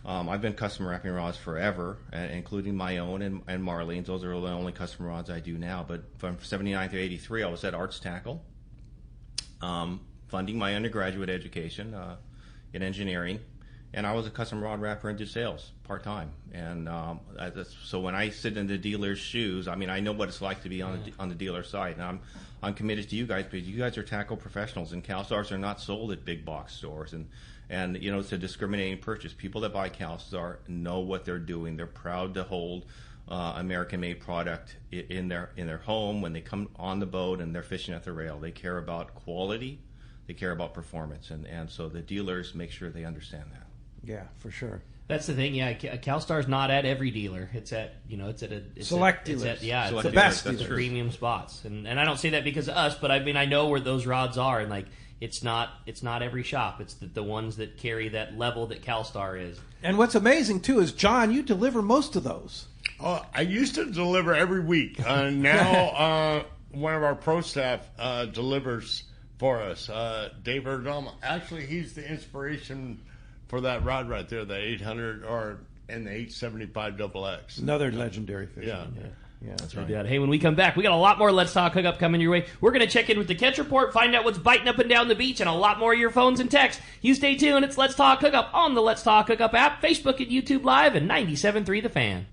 I've been custom wrapping rods forever, including my own and Marlene's. Those are the only custom rods I do now. But from 79 through 83, I was at Arts Tackle, funding my undergraduate education in engineering. And I was a custom rod wrapper and did sales part-time. And so when I sit in the dealer's shoes, I mean, I know what it's like to be on the dealer side. And I'm committed to you guys because you guys are tackle professionals. And Calstars are not sold at big box stores. And you know, it's a discriminating purchase. People that buy Calstar know what they're doing. They're proud to hold American-made product in their home when they come on the boat and they're fishing at the rail. They care about quality. They care about performance. And so the dealers make sure they understand that. Yeah, for sure. That's the thing. Yeah, Calstar's not at every dealer. It's at select dealers. It's the best dealers. Premium spots. And I don't say that because of us, but I mean I know where those rods are, and like it's not every shop. It's the ones that carry that level that Calstar is. And what's amazing too is, John, you deliver most of those. I used to deliver every week. Now one of our pro staff delivers for us. Dave Erdom. Actually, he's the inspiration for that rod right there, the 800 and the 875 XX. Another legendary fisherman. Yeah, that's right. Hey, when we come back, we got a lot more Let's Talk Hookup coming your way. We're going to check in with the catch report, find out what's biting up and down the beach, and a lot more of your phones and texts. You stay tuned. It's Let's Talk Hookup on the Let's Talk Hookup app, Facebook and YouTube Live, and 97.3 The Fan.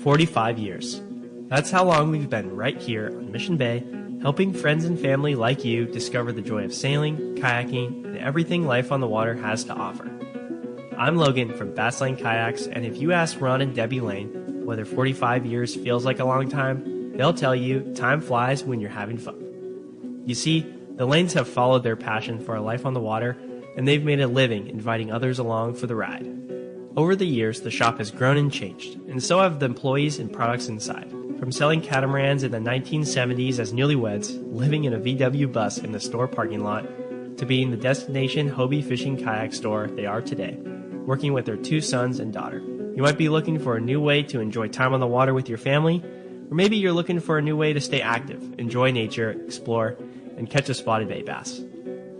45 years. That's how long we've been right here on Mission Bay, helping friends and family like you discover the joy of sailing, kayaking, and everything life on the water has to offer. I'm Logan from Bass Lane Kayaks, and if you ask Ron and Debbie Lane whether 45 years feels like a long time, they'll tell you time flies when you're having fun. You see, the Lanes have followed their passion for a life on the water, and they've made a living inviting others along for the ride. Over the years, the shop has grown and changed, and so have the employees and products inside. From selling catamarans in the 1970s as newlyweds, living in a VW bus in the store parking lot, to being the destination Hobie fishing kayak store they are today, working with their 2 sons and daughter. You might be looking for a new way to enjoy time on the water with your family, or maybe you're looking for a new way to stay active, enjoy nature, explore, and catch a spotted bay bass.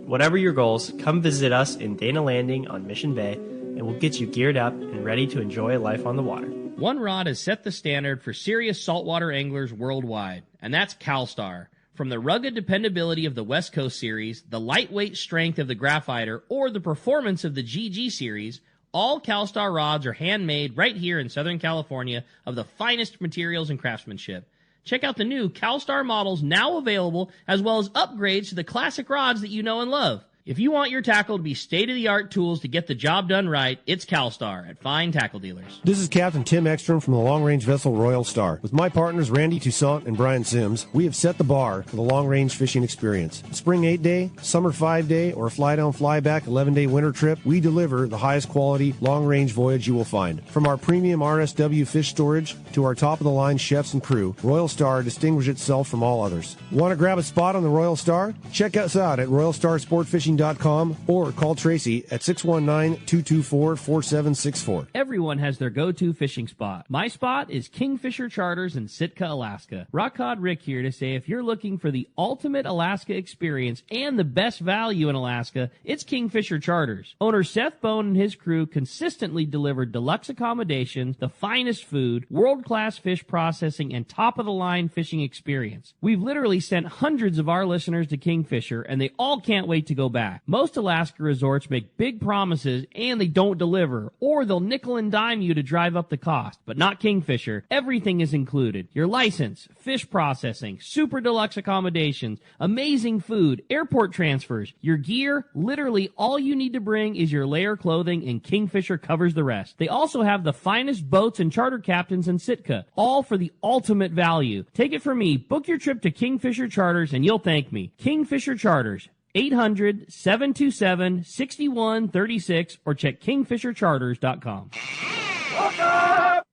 Whatever your goals, come visit us in Dana Landing on Mission Bay, and we'll get you geared up and ready to enjoy life on the water. One rod has set the standard for serious saltwater anglers worldwide, and that's Calstar. From the rugged dependability of the West Coast series, the lightweight strength of the Graphiter, or the performance of the GG series, all Calstar rods are handmade right here in Southern California of the finest materials and craftsmanship. Check out the new Calstar models now available, as well as upgrades to the classic rods that you know and love. If you want your tackle to be state-of-the-art tools to get the job done right, it's Calstar at fine tackle dealers. This is Captain Tim Ekstrom from the long-range vessel Royal Star. With my partners Randy Toussaint and Brian Sims, we have set the bar for the long-range fishing experience. Spring 8-day, summer 5-day, or fly-down, fly-back 11-day winter trip, we deliver the highest quality long-range voyage you will find. From our premium RSW fish storage to our top-of-the-line chefs and crew, Royal Star distinguishes itself from all others. Want to grab a spot on the Royal Star? Check us out at Royal Star Sport Fishing sportsfishing.com or call Tracy at 619-224-4764. Everyone has their go-to fishing spot. My spot is Kingfisher Charters in Sitka, Alaska. Rock Cod Rick here to say if you're looking for the ultimate Alaska experience and the best value in Alaska, it's Kingfisher Charters. Owner Seth Bone and his crew consistently deliver deluxe accommodations, the finest food, world-class fish processing, and top-of-the-line fishing experience. We've literally sent hundreds of our listeners to Kingfisher, and they all can't wait to go back. Most Alaska resorts make big promises, and they don't deliver, or they'll nickel and dime you to drive up the cost. But not Kingfisher. Everything is included. Your license, fish processing, super deluxe accommodations, amazing food, airport transfers, your gear. Literally all you need to bring is your layer clothing, and Kingfisher covers the rest. They also have the finest boats and charter captains in Sitka, all for the ultimate value. Take it from me. Book your trip to Kingfisher Charters and you'll thank me. Kingfisher Charters, 800-727-6136 or check kingfishercharters.com.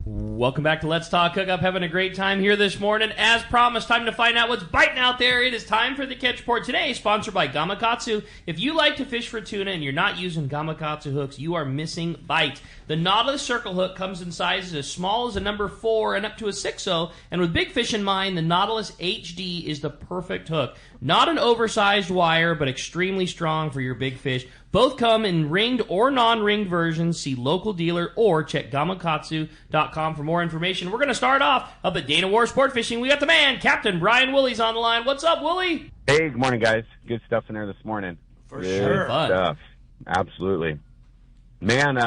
Welcome back to Let's Talk Hookup. Having a great time here this morning. As promised, time to find out what's biting out there. It is time for the Catch Report today, sponsored by Gamakatsu. If you like to fish for tuna and you're not using Gamakatsu hooks, you are missing bite. The Nautilus Circle Hook comes in sizes as small as a number 4 and up to a 6.0, and with big fish in mind, the Nautilus HD is the perfect hook. Not an oversized wire, but extremely strong for your big fish. Both come in ringed or non-ringed versions. See local dealer or check gamakatsu.com for more information. We're going to start off up at Dana War Sport Fishing. We got the man, Captain Brian Woolley's on the line. What's up, Woolley? Hey, good morning, guys. Good stuff in there this morning. For sure. Good stuff. Absolutely. Man,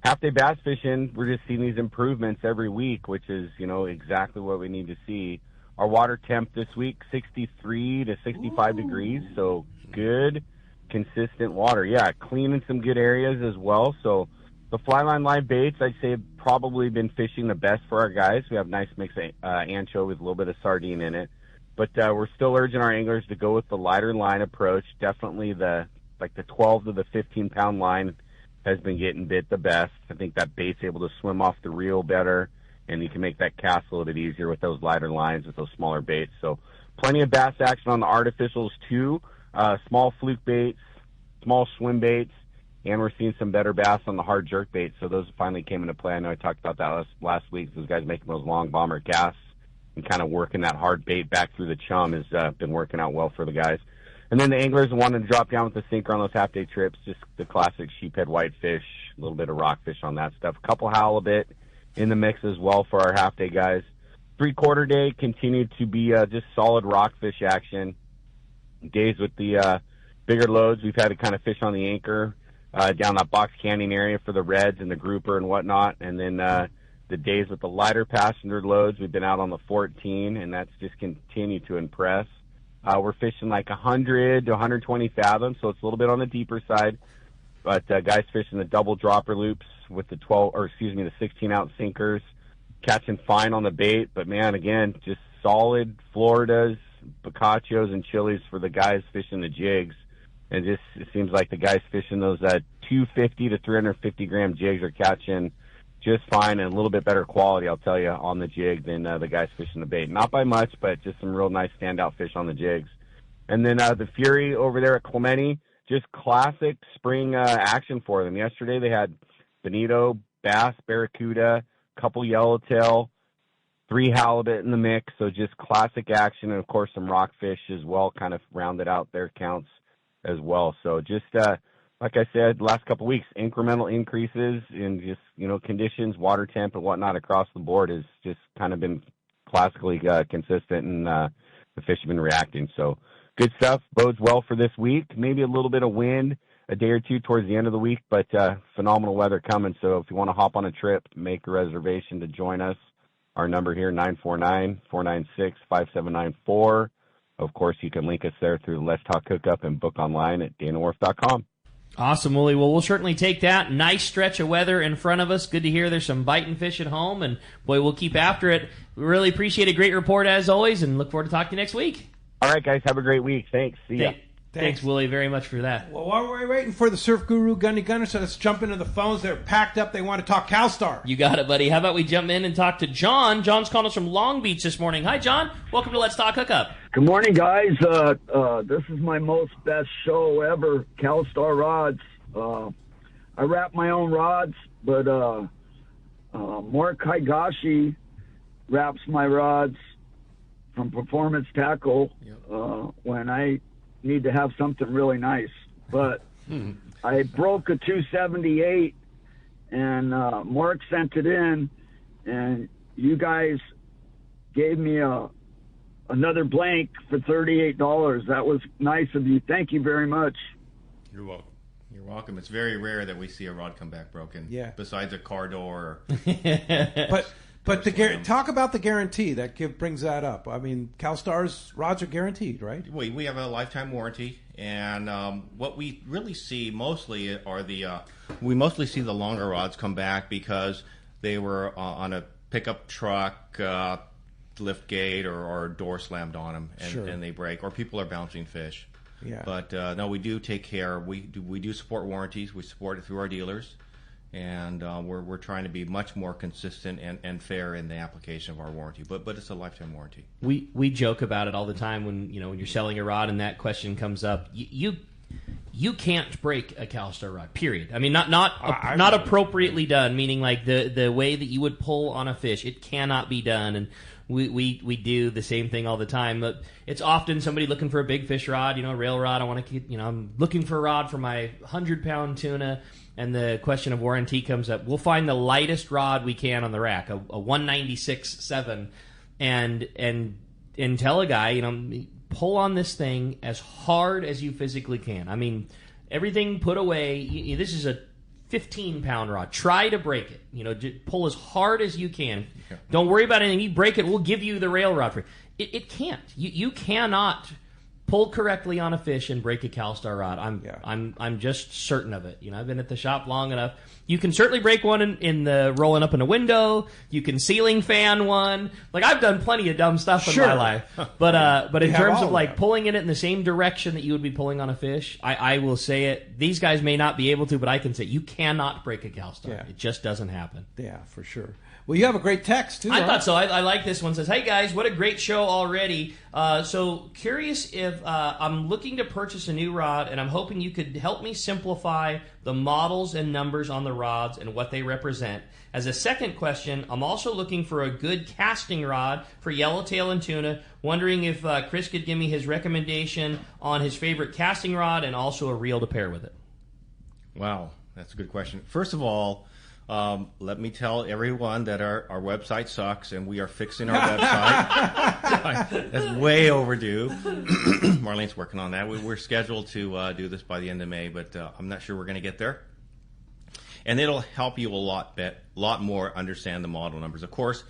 half-day bass fishing, we're just seeing these improvements every week, which is, exactly what we need to see. Our water temp this week, 63 to 65 degrees, so good, consistent water. Yeah, clean in some good areas as well. So the fly line live baits, I'd say, have probably been fishing the best for our guys. We have nice mix of anchovy with a little bit of sardine in it. But we're still urging our anglers to go with the lighter line approach. Definitely the 12 to the 15-pound line has been getting bit the best. I think that bait's able to swim off the reel better, and you can make that cast a little bit easier with those lighter lines, with those smaller baits. So plenty of bass action on the artificials, too. Small fluke baits, small swim baits, and we're seeing some better bass on the hard jerk baits. So those finally came into play. I know I talked about that last week. Those guys making those long bomber casts and kind of working that hard bait back through the chum has been working out well for the guys. And then the anglers wanted to drop down with the sinker on those half-day trips, just the classic sheephead whitefish, a little bit of rockfish on that stuff. A couple halibut in the mix as well for our half-day guys. Three-quarter day continued to be just solid rockfish action. Days with the bigger loads, we've had to kind of fish on the anchor down that Box Canyon area for the reds and the grouper and whatnot. And then the days with the lighter passenger loads, we've been out on the 14, and that's just continued to impress. We're fishing like 100 to 120 fathoms, so it's a little bit on the deeper side. But guys fishing the double dropper loops with the 16-ounce sinkers, catching fine on the bait. But man, again, just solid Floridas, Bocaccios, and Chilis for the guys fishing the jigs. And just it seems like the guys fishing those 250 to 350 gram jigs are catching just fine and a little bit better quality, I'll tell you, on the jig than the guys fishing the bait. Not by much, but just some real nice standout fish on the jigs. And then the Fury over there at Clemente, just classic spring action for them. Yesterday they had bonito, bass, barracuda, couple yellowtail, 3 halibut in the mix, so just classic action, and of course some rockfish as well, kind of rounded out their counts as well. So just like I said, last couple of weeks, incremental increases in just, conditions, water temp and whatnot across the board has just kind of been classically consistent, and the fish have been reacting. So good stuff. Bodes well for this week. Maybe a little bit of wind a day or two towards the end of the week, but phenomenal weather coming. So if you want to hop on a trip, make a reservation to join us. Our number here, 949-496-5794. Of course, you can link us there through the Let's Talk Hookup and book online at danawharf.com. Awesome, Woolley. Well, we'll certainly take that. Nice stretch of weather in front of us. Good to hear there's some biting fish at home, and boy, we'll keep after it. We really appreciate a great report as always, and look forward to talking to you next week. All right, guys. Have a great week. Thanks. See ya. Thanks, Woolley, very much for that. Well, while we're waiting for the Surf Guru Gunny Gunner, so let's jump into the phones. They're packed up. They want to talk Calstar. You got it, buddy. How about we jump in and talk to John? John's calling us from Long Beach this morning. Hi, John. Welcome to Let's Talk Hookup. Good morning, guys. This is my most best show ever, Calstar rods. I wrap my own rods, but Mark Higashi wraps my rods from Performance Tackle when I need to have something really nice. But I broke a 278, and Mark sent it in, and you guys gave me another blank for $38. That was nice of you. Thank you very much. You're welcome. You're welcome. It's very rare that we see a rod come back broken. Yeah. Besides a car door. But talk about the guarantee. That brings that up. I mean, Calstar's rods are guaranteed, right? We have a lifetime warranty, and what we really see mostly are we mostly see the longer rods come back because they were on a pickup truck, lift gate, or door slammed on them, and they break, or people are bouncing fish. Yeah. But no, we do take care. We do support warranties. We support it through our dealers. And we're trying to be much more consistent and fair in the application of our warranty, but it's a lifetime warranty. We joke about it all the time when you're selling a rod and that question comes up. You can't break a Calstar rod. Period. I mean, not appropriately done. Meaning like the way that you would pull on a fish, it cannot be done. And we do the same thing all the time. But it's often somebody looking for a big fish rod, a rail rod. I want to keep, I'm looking for a rod for my 100-pound tuna. And the question of warranty comes up. We'll find the lightest rod we can on the rack, a 196.7, and tell a guy, pull on this thing as hard as you physically can. I mean, everything put away. This is a 15-pound rod. Try to break it. Pull as hard as you can. Yeah. Don't worry about anything. You break it, we'll give you the rail rod for it. It can't. You cannot pull correctly on a fish and break a Calstar rod. I'm just certain of it. I've been at the shop long enough. You can certainly break one in the rolling up in a window. You can ceiling fan one. Like, I've done plenty of dumb stuff in my life. But in terms of like pulling it in the same direction that you would be pulling on a fish, I will say it. These guys may not be able to, but I can say you cannot break a Calstar. Yeah. It just doesn't happen. Yeah, for sure. Well, you have a great text, too. I thought so. I like this one. It says, hey, guys, what a great show already. So curious if I'm looking to purchase a new rod, and I'm hoping you could help me simplify the models and numbers on the rods and what they represent. As a second question, I'm also looking for a good casting rod for yellowtail and tuna, wondering if Chris could give me his recommendation on his favorite casting rod and also a reel to pair with it. Wow, that's a good question. First of all, let me tell everyone that our website sucks, and we are fixing our website. That's way overdue. Marlene's working on that. We're scheduled to do this by the end of May, but I'm not sure we're going to get there. And it'll help you a lot more understand the model numbers. Of course,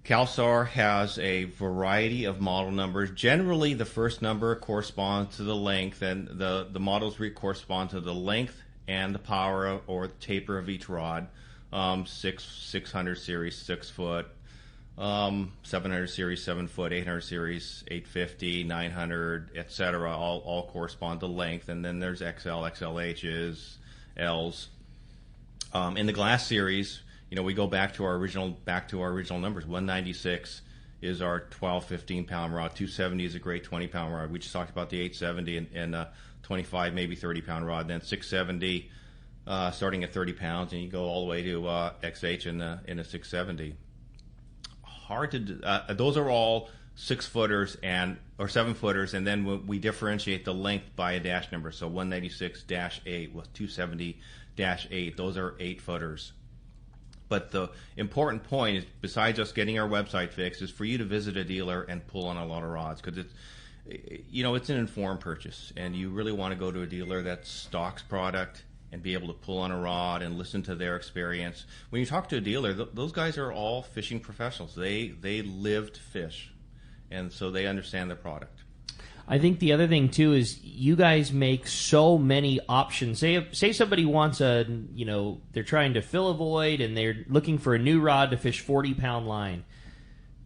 Calstar has a variety of model numbers. Generally, the first number corresponds to the length, and the models correspond to the length and the power or the taper of each rod. 600 series 6 foot, 700 series 7 foot, 800 series 850, 900, etc. All correspond to length, and then there's XL, XLHs, Ls. In the glass series, we go back to our original numbers. 196 is our 12, 15-pound rod. 270 is a great 20-pound rod. We just talked about the 870 and 25, maybe 30-pound rod. Then 670, starting at 30 pounds, and you go all the way to XH in a 670. Hard to. Those are all 6-footers or 7-footers, and then we differentiate the length by a dash number. So 196-8 with 270-8. Those are 8-footers. But the important point is, besides us getting our website fixed, is for you to visit a dealer and pull on a lot of rods, because it's an informed purchase, and you really want to go to a dealer that stocks product and be able to pull on a rod and listen to their experience. When you talk to a dealer, those guys are all fishing professionals. They live to fish, and so they understand the product. I think the other thing too is you guys make so many options. Say somebody wants they're trying to fill a void and they're looking for a new rod to fish 40-pound line.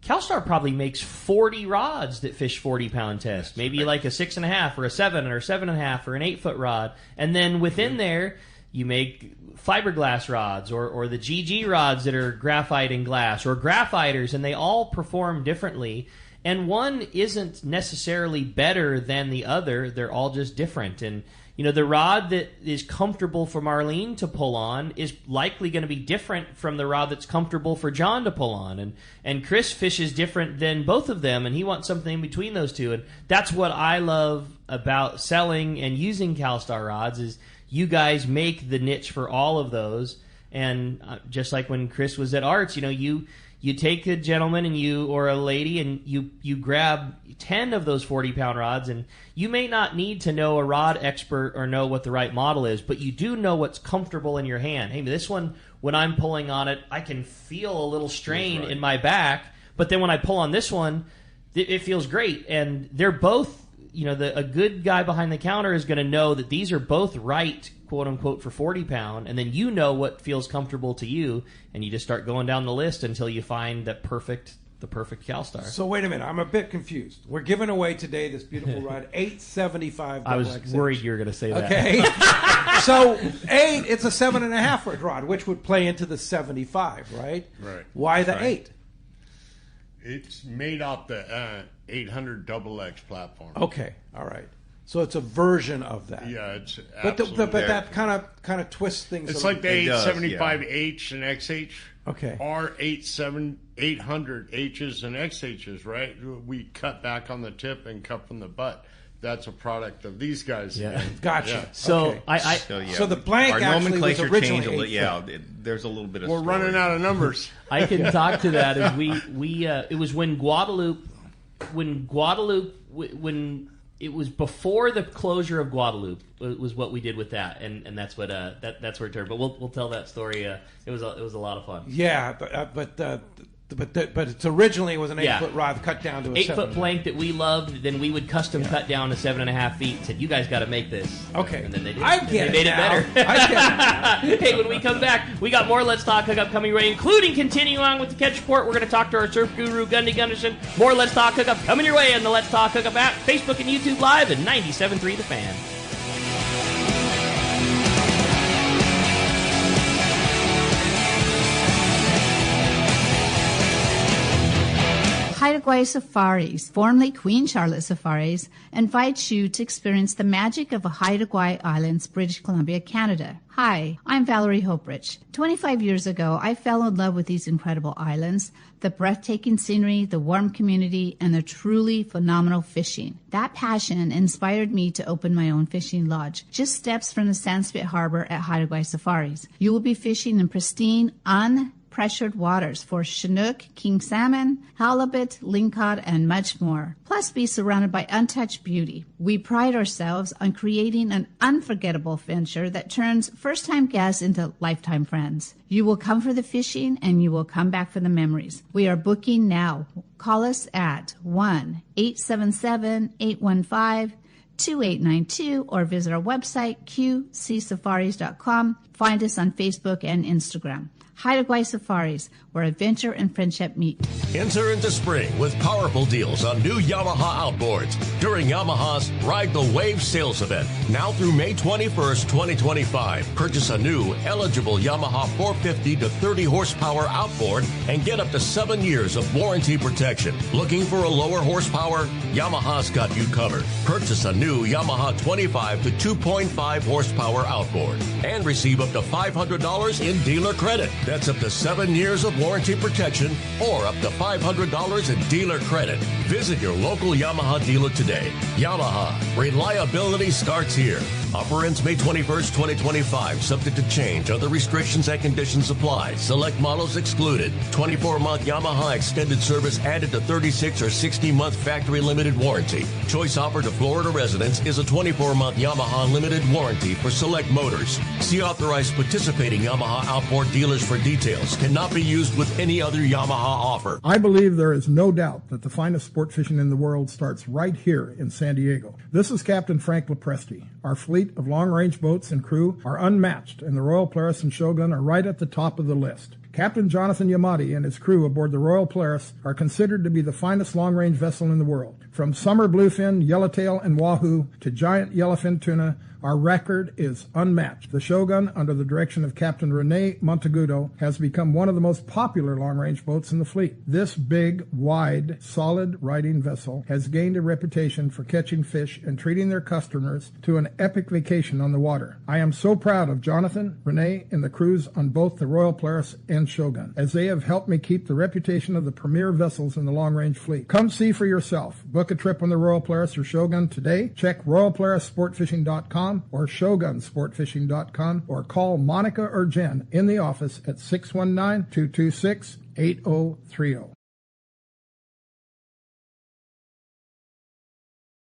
Calstar probably makes 40 rods that fish 40-pound test. Maybe like a 6.5 or a 7 or 7.5 or an 8-foot rod. And then within there, you make fiberglass rods or the GG rods that are graphite and glass or graphiters, and they all perform differently. And one isn't necessarily better than the other. They're all just different. And, you know, the rod that is comfortable for Marlene to pull on is likely going to be different from the rod that's comfortable for John to pull on. And Chris fishes different than both of them, and he wants something in between those two. And that's what I love about selling and using Calstar rods is you guys make the niche for all of those. And just like when Chris was at Arts, you know, you take a gentleman or a lady and you grab 10 of those 40-pound rods, and you may not need to know a rod expert or know what the right model is, but you do know what's comfortable in your hand. Hey, this one, when I'm pulling on it, I can feel a little strain in my back, but then when I pull on this one, it feels great. And they're both, you know, a good guy behind the counter is going to know that these are both right, quote unquote, for 40-pound, and then you know what feels comfortable to you, and you just start going down the list until you find the perfect Calstar. So wait a minute, I'm a bit confused. We're giving away today this beautiful rod, 875. I was worried you were going to say that. Okay. So 8, it's a 7.5-foot rod, which would play into the 75, right? Right. Why the 8? It's made off the 800 XX platform. Okay, all right. So it's a version of that. Yeah, it's but that kind of twists things. It's like the 875H and XH. Okay. Or 800 H's and XH's, right? We cut back on the tip and cut from the butt. That's a product of these guys. Yeah, gotcha. Yeah. So okay. So the blank our actually nomenclature was originally changed a 8 little. Yeah, there's a little bit of. We're running out of numbers. I can talk to that. As it was when Guadalupe, when it was before the closure of Guadalupe was what we did with that, and that's what that's where it turned. But we'll tell that story. It was a lot of fun. Yeah, but it's originally was an 8-foot rod cut down to a 8-foot plank that we loved. Then we would custom cut down to 7.5 feet. Said, you guys got to make this. Okay, and then they did. I get they made it now. It better. I get it. Hey, when we come back, we got more Let's Talk Hookup coming right, including continuing on with the catch report. We're going to talk to our surf guru Gundy Gunderson. More Let's Talk Hookup coming your way on the Let's Talk Hookup app, Facebook and YouTube Live, and 97.3 The Fan. Haida Gwaii Safaris, formerly Queen Charlotte Safaris, invites you to experience the magic of Haida Gwaii Islands, British Columbia, Canada. Hi, I'm Valerie Hoprich. 25 years ago, I fell in love with these incredible islands, the breathtaking scenery, the warm community, and the truly phenomenal fishing. That passion inspired me to open my own fishing lodge, just steps from the Sandspit Harbor at Haida Gwaii Safaris. You will be fishing in pristine, pressured waters for Chinook, king salmon, halibut, lingcod, and much more. Plus be surrounded by untouched beauty. We pride ourselves on creating an unforgettable venture that turns first-time guests into lifetime friends. You will come for the fishing and you will come back for the memories. We are booking now. Call us at 1-877-815-2892 or visit our website, qcsafaris.com. Find us on Facebook and Instagram. Haida Gwaii Safaris, where adventure and friendship meet. Enter into spring with powerful deals on new Yamaha outboards during Yamaha's Ride the Wave sales event. Now through May 21st, 2025. Purchase a new, eligible Yamaha 450 to 30 horsepower outboard and get up to 7 years of warranty protection. Looking for a lower horsepower? Yamaha's got you covered. Purchase a new Yamaha 25 to 2.5 horsepower outboard and receive up to $500 in dealer credit. That's up to 7 years of warranty protection or up to $500 in dealer credit. Visit your local Yamaha dealer today. Yamaha, reliability starts here. Offer ends May 21st, 2025. Subject to change. Other restrictions and conditions apply. Select models excluded. 24-month Yamaha extended service added to 36 or 60-month factory limited warranty. Choice offered to Florida residents is a 24-month Yamaha limited warranty for select motors. See authorized participating Yamaha outboard dealers for details. Cannot be used with any other Yamaha offer. I believe there is no doubt that the finest sport fishing in the world starts right here in San Diego. This is Captain Frank Lepresti. Our fleet of long-range boats and crew are unmatched, and the Royal Polaris and Shogun are right at the top of the list. Captain Jonathan Yamada and his crew aboard the Royal Polaris are considered to be the finest long-range vessel in the world. From summer bluefin, yellowtail, and wahoo to giant yellowfin tuna, Our record is unmatched. The Shogun, under the direction of Captain Rene Monteagudo, has become one of the most popular long-range boats in the fleet. This big, wide, solid riding vessel has gained a reputation for catching fish and treating their customers to an epic vacation on the water. I am so proud of Jonathan, Rene, and the crews on both the Royal Polaris and Shogun, as they have helped me keep the reputation of the premier vessels in the long-range fleet. Come see for yourself. Book a trip on the Royal Polaris or Shogun today. Check RoyalPolarisSportFishing.com or ShogunSportFishing.com or call Monica or Jen in the office at 619-226-8030.